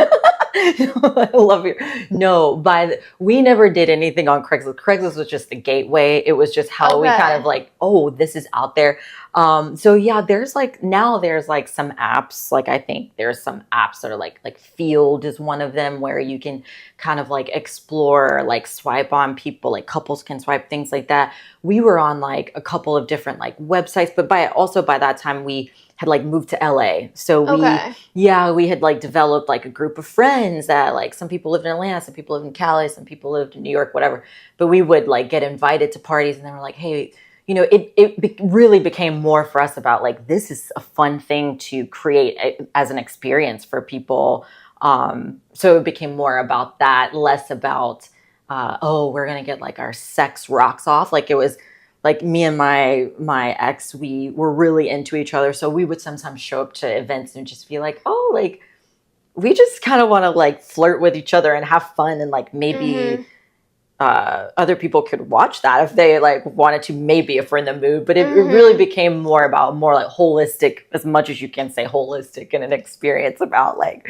I love you. No, we never did anything on Craigslist. Craigslist was just the gateway. It was just how we kind of like, oh, this is out there. So yeah, there's like now there's like some apps, like I think there's some apps that are like Field is one of them where you can kind of like explore, like swipe on people, like couples can swipe, things like that. We were on like a couple of different like websites, but by that time we had like moved to LA. So we had like developed like a group of friends that like some people lived in Atlanta, some people lived in Cali, some people lived in New York, whatever. But we would like get invited to parties and they were like, hey, really became more for us about like, this is a fun thing to create as an experience for people. So it became more about that, less about, we're going to get like our sex rocks off. Like it was like me and my ex, we were really into each other. So we would sometimes show up to events and just be like, oh, like we just kind of want to like flirt with each other and have fun. And like maybe other people could watch that if they like wanted to, maybe if we're in the mood, but it really became more like holistic, as much as you can say holistic, in an experience about like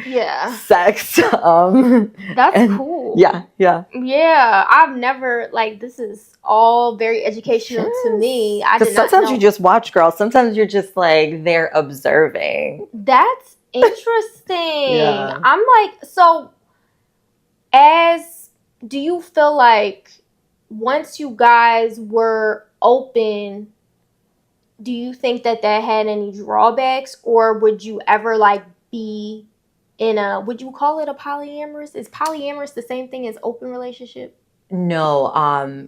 sex. That's cool. Yeah. I've never, like, this is all very educational to me. Because sometimes you just watch girls, sometimes you're just like they're observing. That's interesting. I'm like, so do you feel like once you guys were open, do you think that had any drawbacks, or would you ever like be would you call it a polyamorous? Is polyamorous the same thing as open relationship? No.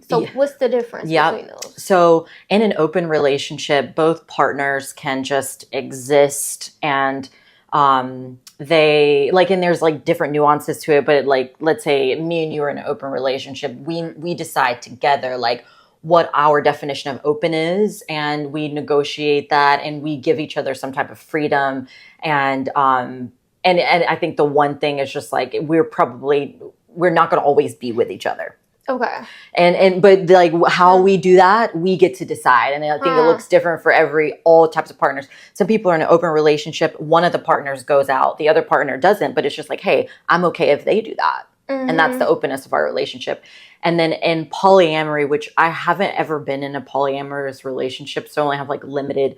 So what's the difference between those? So in an open relationship, both partners can just exist, and they like, and there's like different nuances to it, but like, let's say me and you are in an open relationship. We decide together like what our definition of open is, and we negotiate that, and we give each other some type of freedom. And I think the one thing is just like, we're not going to always be with each other. Okay. But like how we do that, we get to decide. And I think it looks different for all types of partners. Some people are in an open relationship. One of the partners goes out, the other partner doesn't, but it's just like, hey, I'm okay if they do that. And that's the openness of our relationship. And then in polyamory, which I haven't ever been in a polyamorous relationship, so I only have like limited,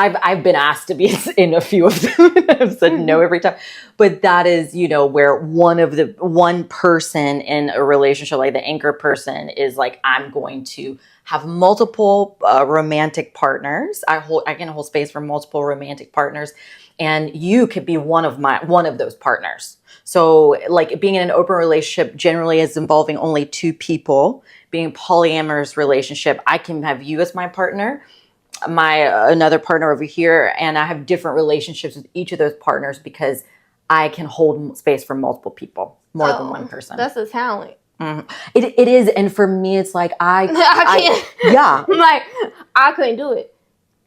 I've been asked to be in a few of them. I've said no every time. But that is, where one person in a relationship, like the anchor person, is like, I'm going to have multiple romantic partners. I can hold space for multiple romantic partners, and you could be one of those partners. So like being in an open relationship generally is involving only two people. Being a polyamorous relationship, I can have you as my partner, another partner over here, and I have different relationships with each of those partners because I can hold space for multiple people, more than one person. That's a talent. Mm-hmm. It is, and for me, it's like I can't. Yeah, like I couldn't do it.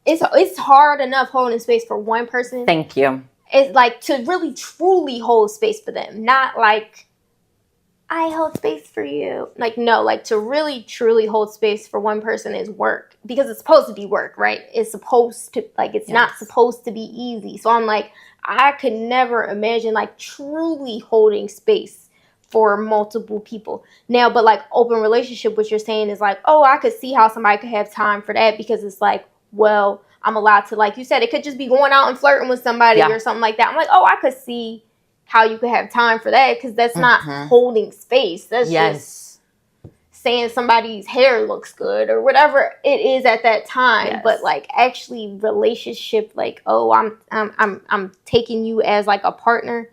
It's hard enough holding space for one person. Thank you. It's like to really truly hold space for them, not like I hold space for you. Like, no, like to really truly hold space for one person is work, because it's supposed to be work, right? It's supposed to, like, it's not supposed to be easy. So I'm like, I could never imagine like truly holding space for multiple people. Now, but like open relationship, what you're saying is like, oh, I could see how somebody could have time for that, because it's like, well, I'm allowed to, like you said, it could just be going out and flirting with somebody or something like that. I'm like, oh, I could see how you could have time for that, because that's not holding space. That's just saying somebody's hair looks good or whatever it is at that time. Yes. But like actually relationship, like, oh, I'm taking you as like a partner.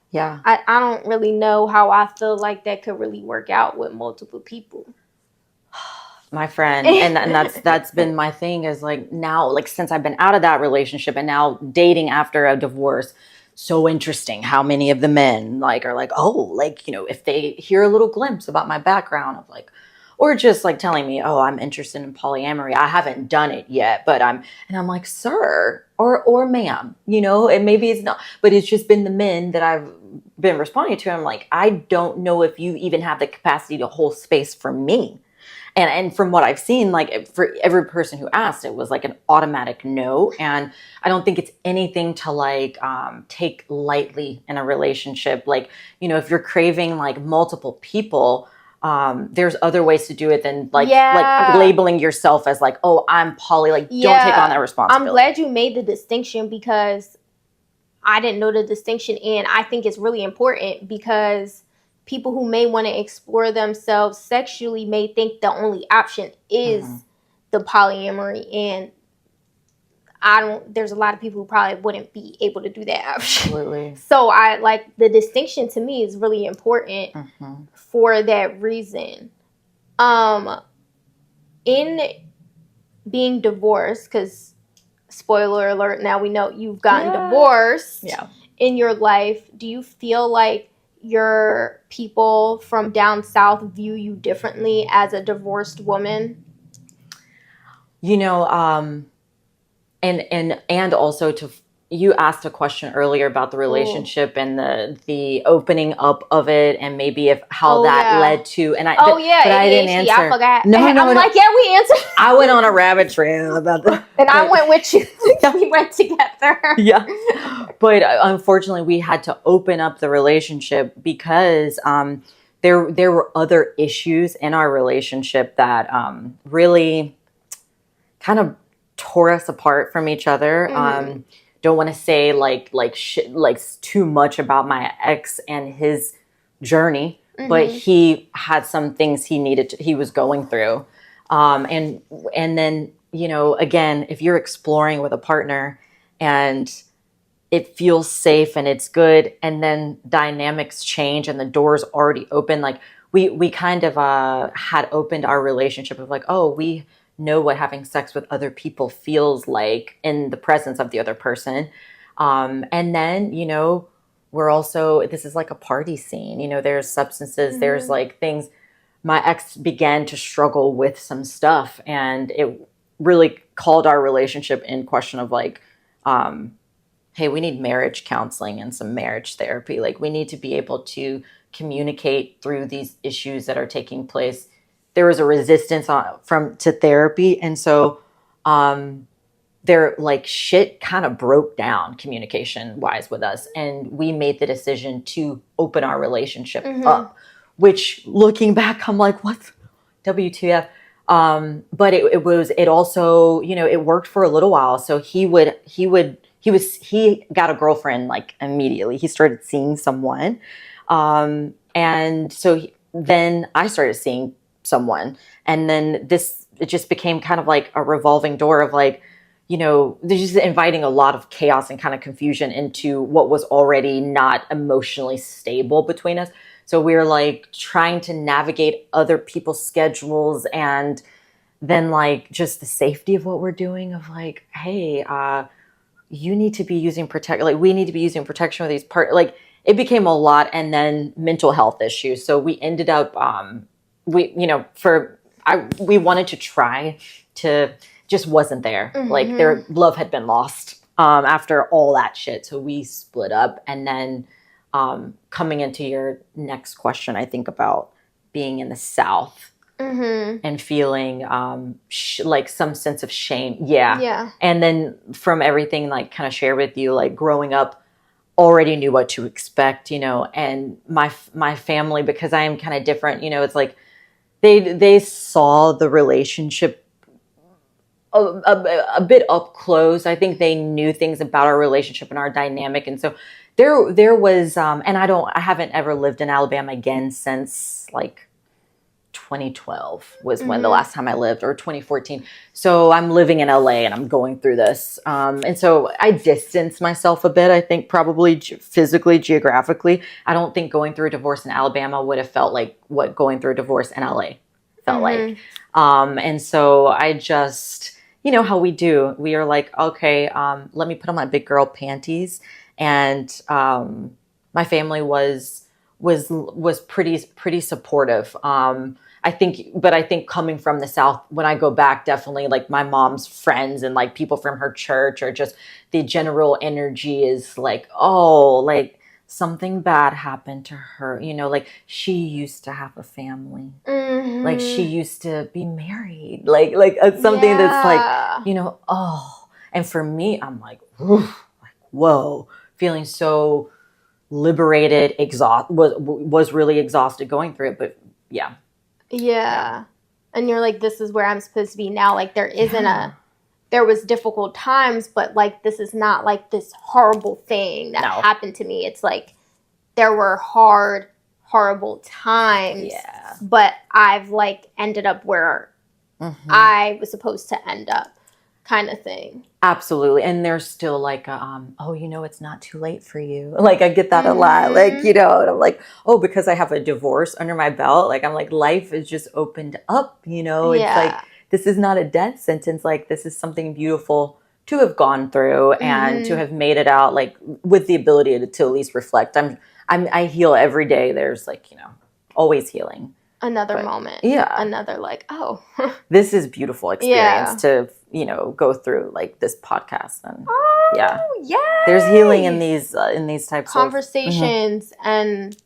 Yeah. I don't really know how I feel like that could really work out with multiple people. My friend, and that's been my thing, is like now, like since I've been out of that relationship and now dating after a divorce, so interesting how many of the men like are like, oh, like, if they hear a little glimpse about my background of like, or just like telling me, oh, I'm interested in polyamory. I haven't done it yet, but I'm like, sir, or ma'am, and maybe it's not, but it's just been the men that I've been responding to. I'm like, I don't know if you even have the capacity to hold space for me. And from what I've seen, like for every person who asked, it was like an automatic no. And I don't think it's anything to like take lightly in a relationship. Like, if you're craving like multiple people, there's other ways to do it than like labeling yourself as like, oh, I'm poly. Like, don't take on that responsibility. I'm glad you made the distinction because I didn't know the distinction, and I think it's really important because people who may want to explore themselves sexually may think the only option is the polyamory, and there's a lot of people who probably wouldn't be able to do that option. Absolutely. So I like the distinction to me is really important for that reason. In being divorced, because spoiler alert, now we know you've gotten divorced in your life. Do you feel like your people from down south view you differently as a divorced woman? You know, and also you asked a question earlier about the relationship and the opening up of it, and maybe how that led to. And but I didn't answer. I forgot. No, I'm like, we answered. I went on a rabbit trail about that, and I went with you. We went together. Yeah, but unfortunately, we had to open up the relationship because there were other issues in our relationship that really kind of tore us apart from each other. Don't want to say like too much about my ex and his journey, but he had some things he was going through. And then, you know, again, if you're exploring with a partner and it feels safe and it's good, and then dynamics change and the door's already open, like we kind of had opened our relationship of like, oh, we know what having sex with other people feels like in the presence of the other person. And then, you know, this is like a party scene, you know, there's substances, there's like things. My ex began to struggle with some stuff, and it really called our relationship in question of like, hey, we need marriage counseling and some marriage therapy. Like, we need to be able to communicate through these issues that are taking place. There was a resistance to therapy. And so shit kind of broke down communication wise with us. And we made the decision to open our relationship up, which looking back, I'm like, what? WTF? But it also, you know, it worked for a little while. So he got a girlfriend like immediately. He started seeing someone. And so then I started seeing someone, and then it just became kind of like a revolving door of like, you know, they're just inviting a lot of chaos and kind of confusion into what was already not emotionally stable between us. So we were like trying to navigate other people's schedules, and then like just the safety of what we're doing of like, hey, you need to be using we need to be using protection with these like it became a lot. And then mental health issues. So we ended up, we wanted to try to, just wasn't there. Like their love had been lost after all that shit. So we split up. And then coming into your next question, I think about being in the South and feeling like some sense of shame. Yeah. And then from everything like kind of share with you, like growing up, already knew what to expect, you know, and my family, because I am kind of different, you know, it's like they saw the relationship a bit up close. I think they knew things about our relationship and our dynamic. And so there was, and I haven't ever lived in Alabama again since like 2012 was when the last time I lived, or 2014. So I'm living in LA and I'm going through this. And so I distanced myself a bit, I think probably physically, geographically. I don't think going through a divorce in Alabama would have felt like what going through a divorce in LA felt like. And so I just, you know how we do. We are like, okay, let me put on my big girl panties. And my family was pretty supportive. I think coming from the South, when I go back, definitely like my mom's friends and like people from her church, or just the general energy is like, oh, like something bad happened to her. You know, like she used to have a family, like she used to be married, like something that's like, you know, oh. And for me, I'm like, whoa, feeling so liberated, was really exhausted going through it. But yeah. Yeah. And you're like, this is where I'm supposed to be now. Like, there isn't there was difficult times, but like, this is not like this horrible thing that happened to me. It's like, there were horrible times. Yeah. But I've like ended up where I was supposed to end up, kind of thing. Absolutely. And there's still like, it's not too late for you. Like, I get that a lot. Like, and I'm like, because I have a divorce under my belt, like, I'm like, life is just opened up, It's like, this is not a death sentence. Like, this is something beautiful to have gone through and to have made it out, like, with the ability to at least reflect. I heal every day. There's like, always healing. Another moment. Yeah. Another like, this is beautiful experience to, go through like this podcast. And yeah. There's healing in these types conversations of and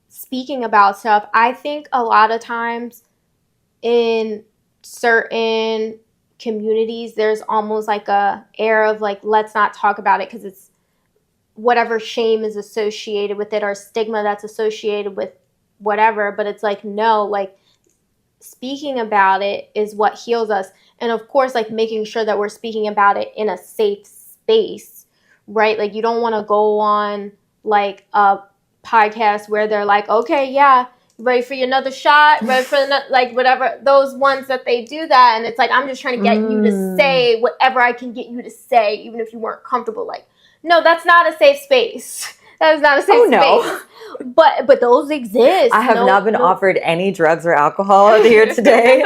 speaking about stuff. I think a lot of times in certain communities, there's almost like a air of like, let's not talk about it because it's whatever shame is associated with it or stigma that's associated with whatever. But it's like, no, like speaking about it is what heals us. And of course, like making sure that we're speaking about it in a safe space, right? Like you don't want to go on like a podcast where they're like, okay, yeah, ready for another shot, ready for like whatever, those ones that they do that. And it's like, I'm just trying to get you to say whatever I can get you to say, even if you weren't comfortable. Like, no, that's not a safe space. That is not a safe space. No. But those exist. I have not been offered any drugs or alcohol here today.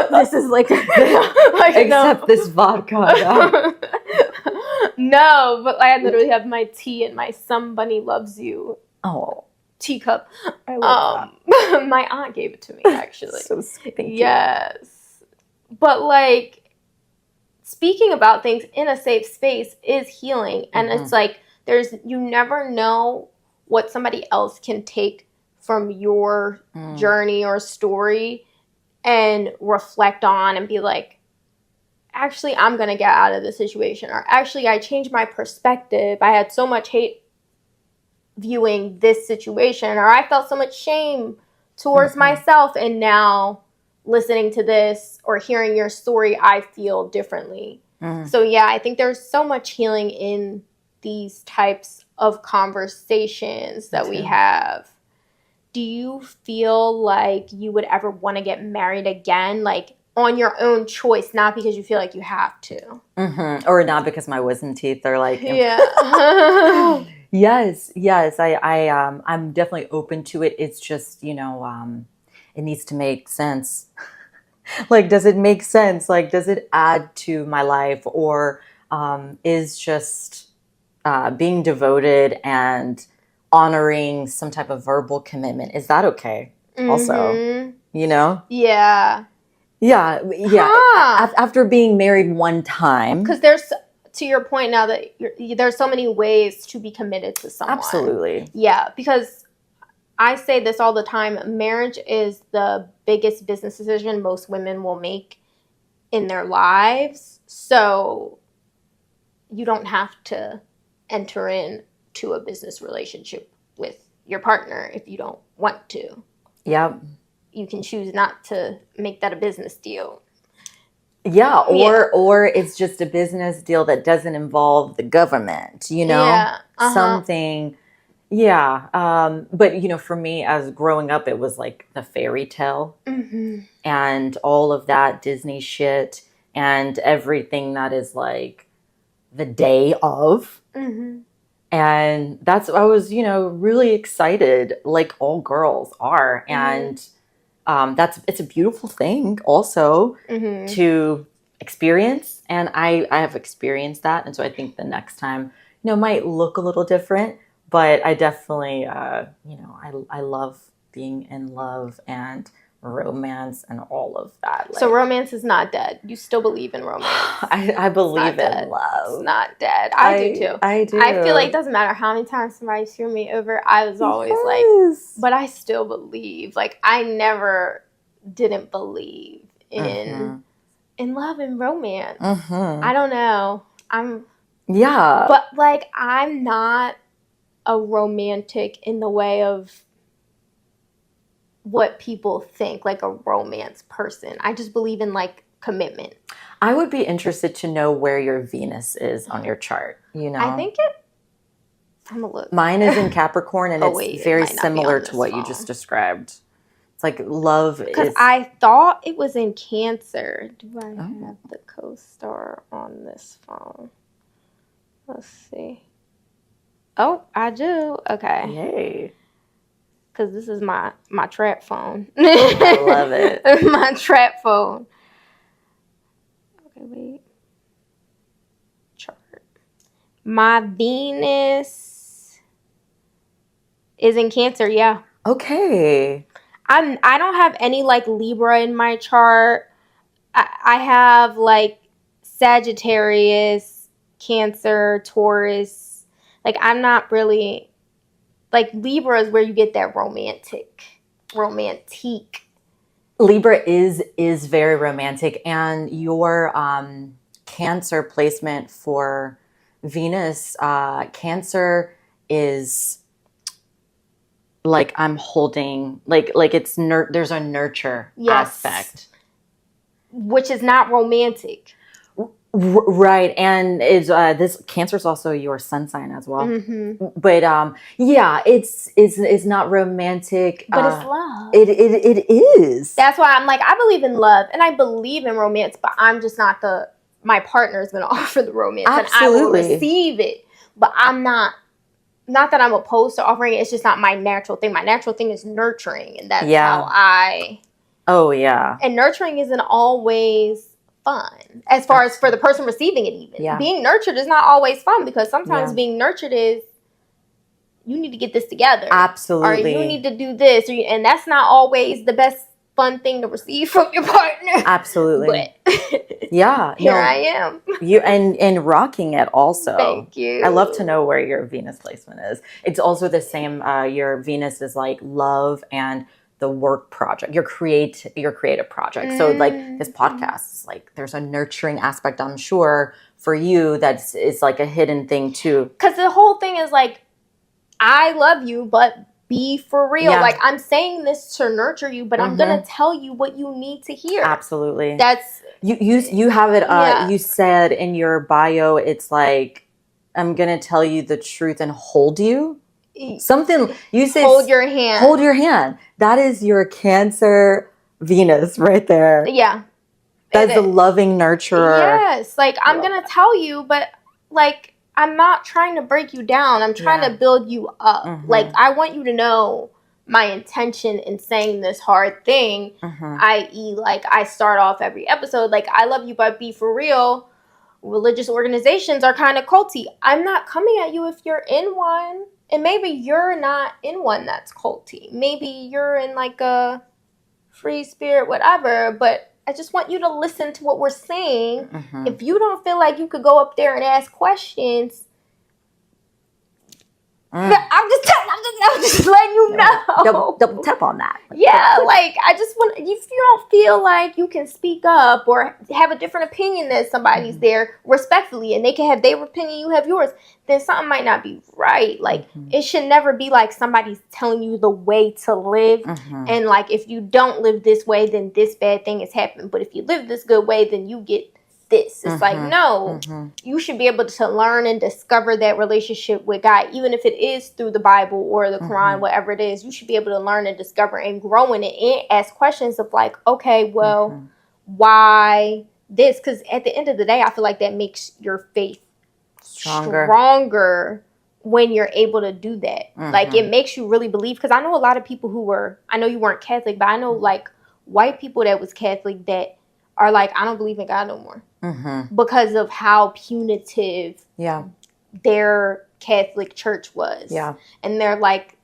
This is like, except this vodka. No, but I literally have my tea and my Somebody Loves You teacup. I love that. My aunt gave it to me, actually. So sweet. Thank you. Yes. But like speaking about things in a safe space is healing. And it's like you never know what somebody else can take from your journey or story and reflect on and be like, actually, I'm going to get out of this situation. Or actually, I changed my perspective. I had so much hate viewing this situation. Or I felt so much shame towards myself. And now listening to this or hearing your story, I feel differently. So yeah, I think there's so much healing in these types of conversations that we have. Do you feel like you would ever want to get married again, like on your own choice, not because you feel like you have to? Or not because my wisdom teeth are like... Yeah. Yes. I'm definitely open to it. It's just, it needs to make sense. Like, does it make sense? Like, does it add to my life? Or is just... being devoted and honoring some type of verbal commitment, is that okay? Also, Yeah. After being married one time. Because there's, to your point now, that there's so many ways to be committed to someone. Absolutely. Yeah, because I say this all the time. Marriage is the biggest business decision most women will make in their lives. So you don't have to enter into a business relationship with your partner if you don't want to. Yep. You can choose not to make that a business deal. Yeah, or it's just a business deal that doesn't involve the government, something. Yeah. But, for me, as growing up, it was like the fairy tale and all of that Disney shit and everything that is like the day of. And I was, really excited, like all girls are. And it's a beautiful thing also to experience. And I have experienced that. And so I think the next time, might look a little different. But I definitely, I love being in love and romance and all of that. So romance is not dead. You still believe in romance. I believe in love. It's not dead. I do too. I do. I feel like it doesn't matter how many times somebody threw me over. I was always like, but I still believe. Like I never didn't believe in love and romance. I don't know. But like I'm not a romantic in the way of what people think, like a romance person. I just believe in like commitment. I would be interested to know where your Venus is on your chart, you know? I think I'm gonna look. Mine is in Capricorn, and Wait, very it might not be similar on to this what phone. you just described. It's like love Because is... I thought it was in Cancer. Do I have the co-star on this phone? Let's see. Oh, I do. Okay. Yay. Because this is my trap phone. I love it. My trap phone. Okay, wait. Chart. My Venus is in Cancer, yeah. Okay. I don't have any like Libra in my chart. I have like Sagittarius, Cancer, Taurus. Like I'm not really like Libra is where you get that romantic. Libra is very romantic, and your Cancer placement for Venus, Cancer is like I'm holding, like it's there's a nurture aspect, which is not romantic. Right, and it's this Cancer is also your sun sign as well. But yeah, it's not romantic, but it's love. It is. That's why I'm like, I believe in love and I believe in romance, but I'm just not my partner is going to offer the romance. Absolutely. And I will receive it, but I'm not that I'm opposed to offering it. It's just not my natural thing. My natural thing is nurturing, and that's how I. Oh yeah. And nurturing isn't always fun as far as for the person receiving it. Even being nurtured is not always fun, because sometimes being nurtured is you need to get this together. Absolutely. Or you need to do this, and that's not always the best fun thing to receive from your partner. Absolutely. But yeah, here I am. You and rocking it also. Thank you. I love to know where your Venus placement is. It's also the same. Your Venus is like love and the work project, your creative project. So like this podcast is like, there's a nurturing aspect, I'm sure, for you it's like a hidden thing too. Because the whole thing is like, I love you, but be for real. Yeah. Like I'm saying this to nurture you, but I'm gonna tell you what you need to hear. Absolutely. That's you have it. You said in your bio, it's like, I'm gonna tell you the truth and hold you. Something you say. Hold your hand. Hold your hand. That is your Cancer Venus right there. Yeah. That's the loving nurturer. Yes. Like I'm gonna tell you, but like I'm not trying to break you down. I'm trying to build you up. Like I want you to know my intention in saying this hard thing, i.e. like I start off every episode like, I love you, but be for real. Religious organizations are kind of culty. I'm not coming at you if you're in one. And maybe you're not in one that's culty. Maybe you're in like a free spirit, whatever. But I just want you to listen to what we're saying. If you don't feel like you could go up there and ask questions, I'm just letting you know. Double tap on that. Yeah, like I just want, if you don't feel like you can speak up or have a different opinion than somebody's there respectfully, and they can have their opinion, you have yours, then something might not be right. Like it should never be like somebody's telling you the way to live, and like if you don't live this way, then this bad thing is happening. But if you live this good way, then you get this. It's like, no, you should be able to learn and discover that relationship with God, even if it is through the Bible or the Quran, whatever it is. You should be able to learn and discover and grow in it and ask questions of like, okay, well, why this? Because at the end of the day, I feel like that makes your faith stronger when you're able to do that. Like it makes you really believe. Because I know a lot of people I know you weren't Catholic, but I know like white people that was Catholic that are like, I don't believe in God no more. Because of how punitive their Catholic church was. Yeah. And they're like,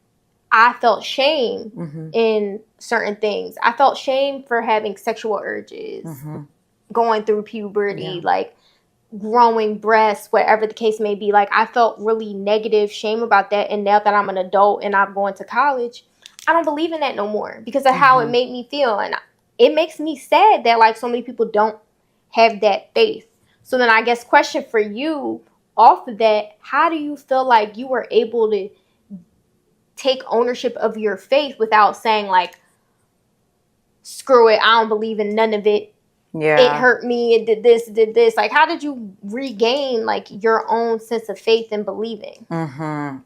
I felt shame in certain things. I felt shame for having sexual urges, going through puberty, like growing breasts, whatever the case may be. Like I felt really negative shame about that. And now that I'm an adult and I'm going to college, I don't believe in that no more because of how it made me feel. And it makes me sad that like so many people don't have that faith. So then I guess question for you off of that, how do you feel like you were able to take ownership of your faith without saying like, screw it, I don't believe in none of it. Yeah. It hurt me, it did this. Like, how did you regain, like, your own sense of faith and believing?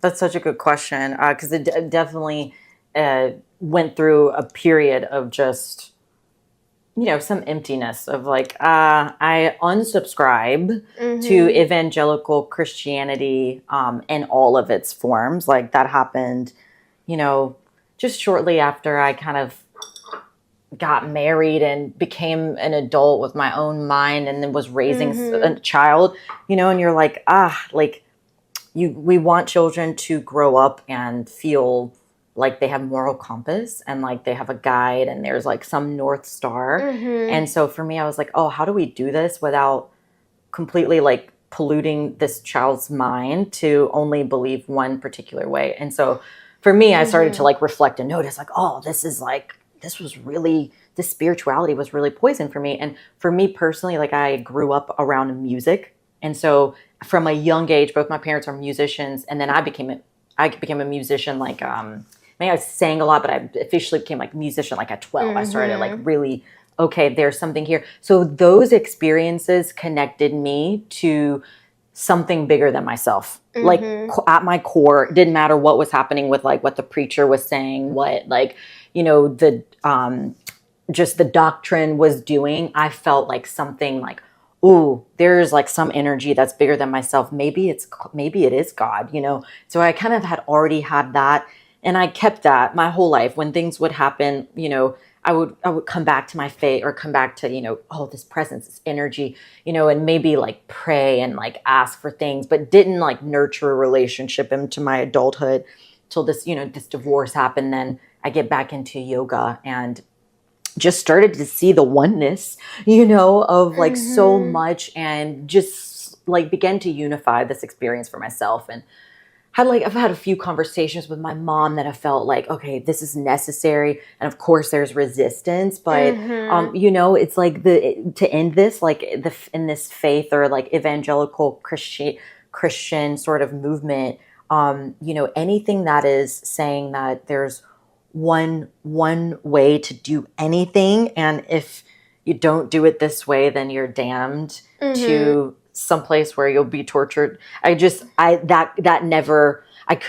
That's such a good question, because it definitely went through a period of just, some emptiness of like, I unsubscribe to evangelical Christianity in all of its forms. Like, that happened, just shortly after I kind of got married and became an adult with my own mind, and then was raising a child, and you're like, like, we want children to grow up and feel like they have moral compass and like they have a guide and there's like some North Star. And so for me, I was like, oh, how do we do this without completely like polluting this child's mind to only believe one particular way? And so for me, I started to like reflect and notice like, oh, this spirituality was really poison for me. And for me personally, like, I grew up around music. And so from a young age, both my parents are musicians. And then I became a musician, like, maybe I sang a lot, but I officially became like a musician like at 12. I started like really, okay, there's something here. So those experiences connected me to something bigger than myself. Like, at my core, it didn't matter what was happening with like what the preacher was saying, what like, just the doctrine was doing. I felt like something like, ooh, there's like some energy that's bigger than myself. Maybe it is God, So I kind of had already had that, and I kept that my whole life. When things would happen, I would come back to my faith, or come back to, oh, this presence, this energy, and maybe like pray and like ask for things, but didn't like nurture a relationship into my adulthood till this, this divorce happened. Then I get back into yoga and just started to see the oneness, of like so much, and just like began to unify this experience for myself. And I've had a few conversations with my mom that I felt like, okay, this is necessary. And of course there's resistance, but, it's like to end this, like in this faith or like evangelical Christian sort of movement, anything that is saying that there's one way to do anything, and if you don't do it this way, then you're damned to someplace where you'll be tortured. I could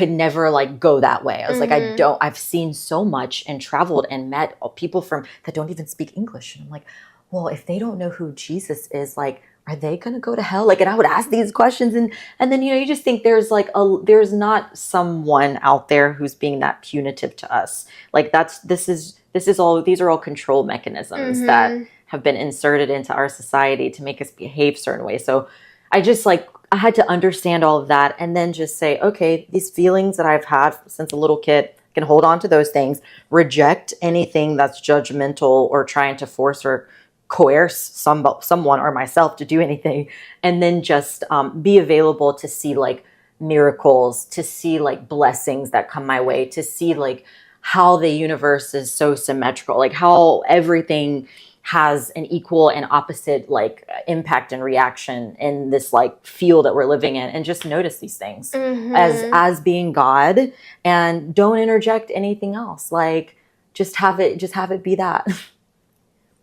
never like go that way. I was like, I've seen so much and traveled and met people that don't even speak English, and I'm like, well, if they don't know who Jesus is, like, are they going to go to hell? Like, and I would ask these questions, and then, you just think there's like there's not someone out there who's being that punitive to us. Like, these are all control mechanisms that have been inserted into our society to make us behave certain ways. So I just like, I had to understand all of that, and then just say, okay, these feelings that I've had since a little kid, I can hold on to those things, reject anything that's judgmental or trying to force or coerce someone or myself to do anything, and then just be available to see like miracles, to see like blessings that come my way, to see like how the universe is so symmetrical, like how everything has an equal and opposite like impact and reaction in this like field that we're living in, and just notice these things as being God, and don't interject anything else. Like, just have it be that.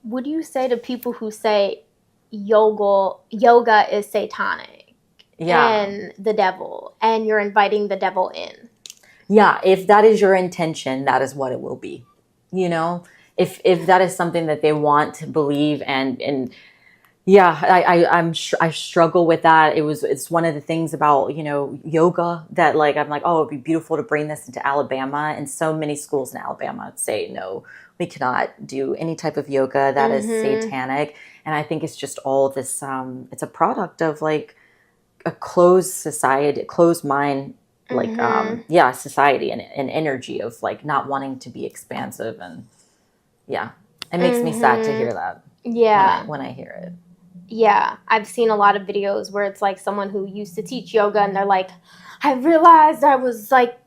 What do you say to people who say yoga is satanic and the devil, and you're inviting the devil in? Yeah, if that is your intention, that is what it will be. If that is something that they want to believe, and yeah, I struggle with that. It's one of the things about, yoga that like, I'm like, oh, it'd be beautiful to bring this into Alabama. And so many schools in Alabama say, no, we cannot do any type of yoga that is satanic. And I think it's just all this, it's a product of like a closed society, closed mind, like, society and energy of like not wanting to be expansive. And yeah, it makes me sad to hear that. Yeah. When I hear it. Yeah, I've seen a lot of videos where it's like someone who used to teach yoga, and they're like, I realized I was like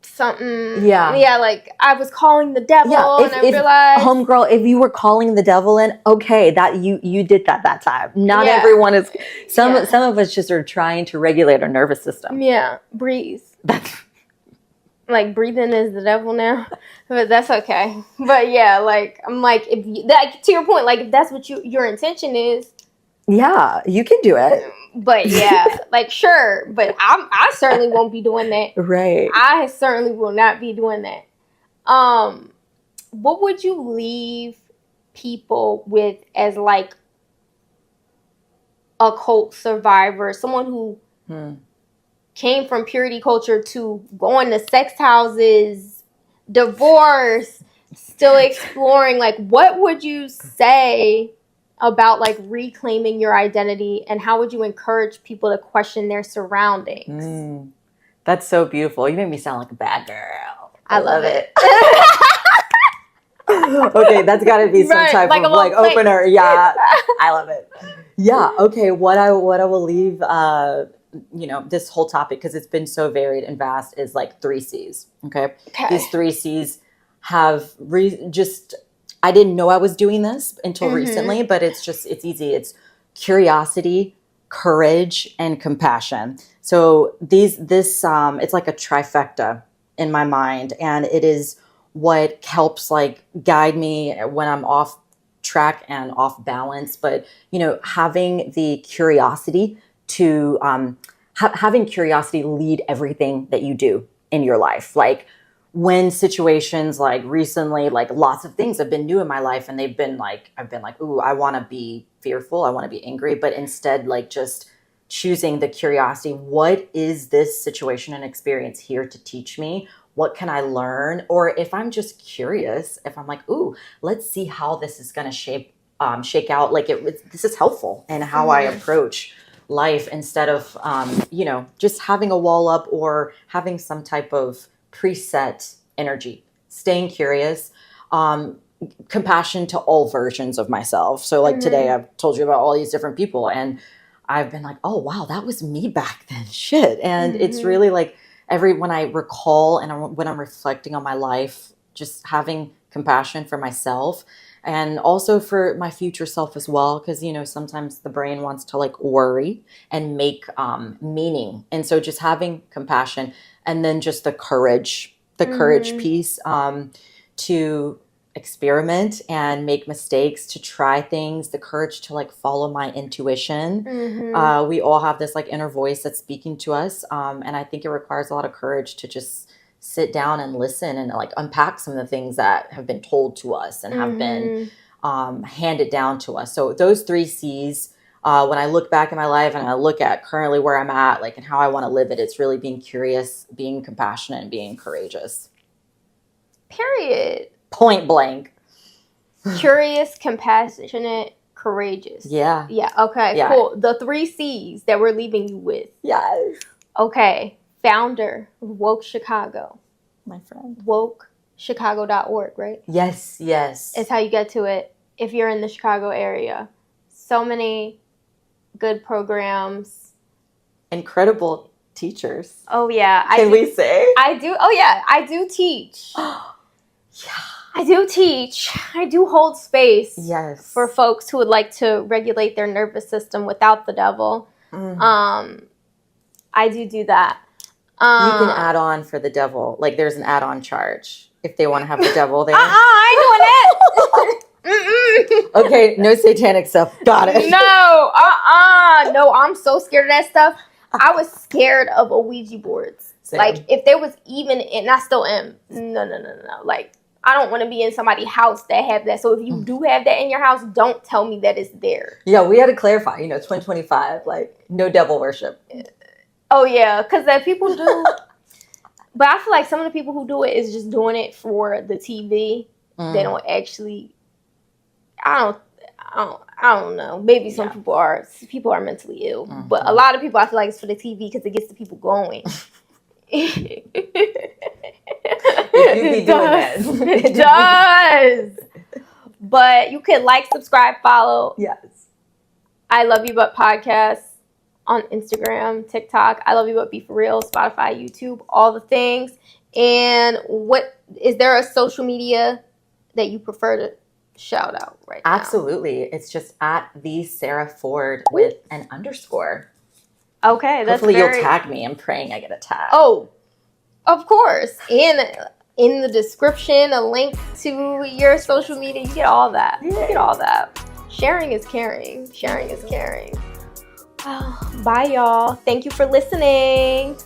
something. Yeah, like I was calling the devil, and I realized. Homegirl, if you were calling the devil in, okay, that you did that time. Not everyone is. Some of us just are trying to regulate our nervous system. Yeah, breathe. like breathing is the devil now, but that's okay. But yeah, like I'm like, if you, that, to your point, like if that's what your intention is, yeah, you can do it. But yeah, like sure, but I certainly won't be doing that. Right. I certainly will not be doing that. What would you leave people with as like a cult survivor, someone who came from purity culture to going to sex houses, divorce, still exploring? Like, what would you say about like reclaiming your identity, and how would you encourage people to question their surroundings? That's so beautiful. You make me sound like a bad girl. I love it. Okay, that's got to be some type of like opener. Yeah, I love it. Yeah. Okay. What I will leave, this whole topic, because it's been so varied and vast, is like 3 C's. Okay. These 3 C's have I didn't know I was doing this until recently, but it's easy. It's curiosity, courage, and compassion. So this it's like a trifecta in my mind, and it is what helps like guide me when I'm off track and off balance. But having the curiosity to having curiosity lead everything that you do in your life. Like when situations like recently, like lots of things have been new in my life, and I've been like, ooh, I want to be fearful, I want to be angry, but instead like just choosing the curiosity. What is this situation and experience here to teach me? What can I learn? Or if I'm just curious, if I'm like, ooh, let's see how this is going to shake out. Like this is helpful in how I approach life, instead of, just having a wall up or having some type of preset energy. Staying curious, compassion to all versions of myself. So like today I've told you about all these different people, and I've been like, oh, wow, that was me back then. Shit. And it's really like when I recall and when I'm reflecting on my life, just having compassion for myself and also for my future self as well. Because, sometimes the brain wants to like worry and make meaning. And so just having compassion, and then just the courage piece to experiment and make mistakes, to try things, the courage to like follow my intuition. We all have this like inner voice that's speaking to us. And I think it requires a lot of courage to just sit down and listen and like unpack some of the things that have been told to us and have been handed down to us. So those 3 C's, when I look back in my life and I look at currently where I'm at, like, and how I want to live it, it's really being curious, being compassionate, and being courageous. Period. Point blank. Curious, compassionate, courageous. Yeah. Yeah. Okay. Yeah. Cool. The 3 C's that we're leaving you with. Yes. Okay. Founder of Woke Chicago. My friend. WokeChicago.org, right? Yes. It's how you get to it if you're in the Chicago area. So many good programs. Incredible teachers. Oh, yeah. Can we say? I do. Oh, yeah. I do teach. Yeah. I do teach. I do hold space. Yes. For folks who would like to regulate their nervous system without the devil. I do that. You can add on for the devil. Like there's an add-on charge if they want to have the devil there. I ain't doing that. Okay, no satanic stuff. Got it. No. No, I'm so scared of that stuff. I was scared of Ouija boards. Same. Like if there was even, and I still am. No. Like I don't want to be in somebody's house that have that. So if you do have that in your house, don't tell me that it's there. Yeah, we had to clarify. 2025, like no devil worship. Oh yeah, because that people do. But I feel like some of the people who do it is just doing it for the TV. They don't actually. I don't know. Maybe some people are mentally ill, but a lot of people I feel like it's for the TV because it gets the people going. If you be doing that. It does. But you can like, subscribe, follow. Yes. I Love You But podcast on Instagram, TikTok. I Love You But Be For Real, Spotify, YouTube, all the things. And what is there a social media that you prefer to shout out right now? Absolutely. It's just at the Sarah Ford with an underscore. Okay, that's hopefully you'll tag me. I'm praying I get a tag. Oh, Of course. And in the description, a link to your social media. You get all that. You get all that. Sharing is caring. Sharing is caring. Bye, y'all. Thank you for listening.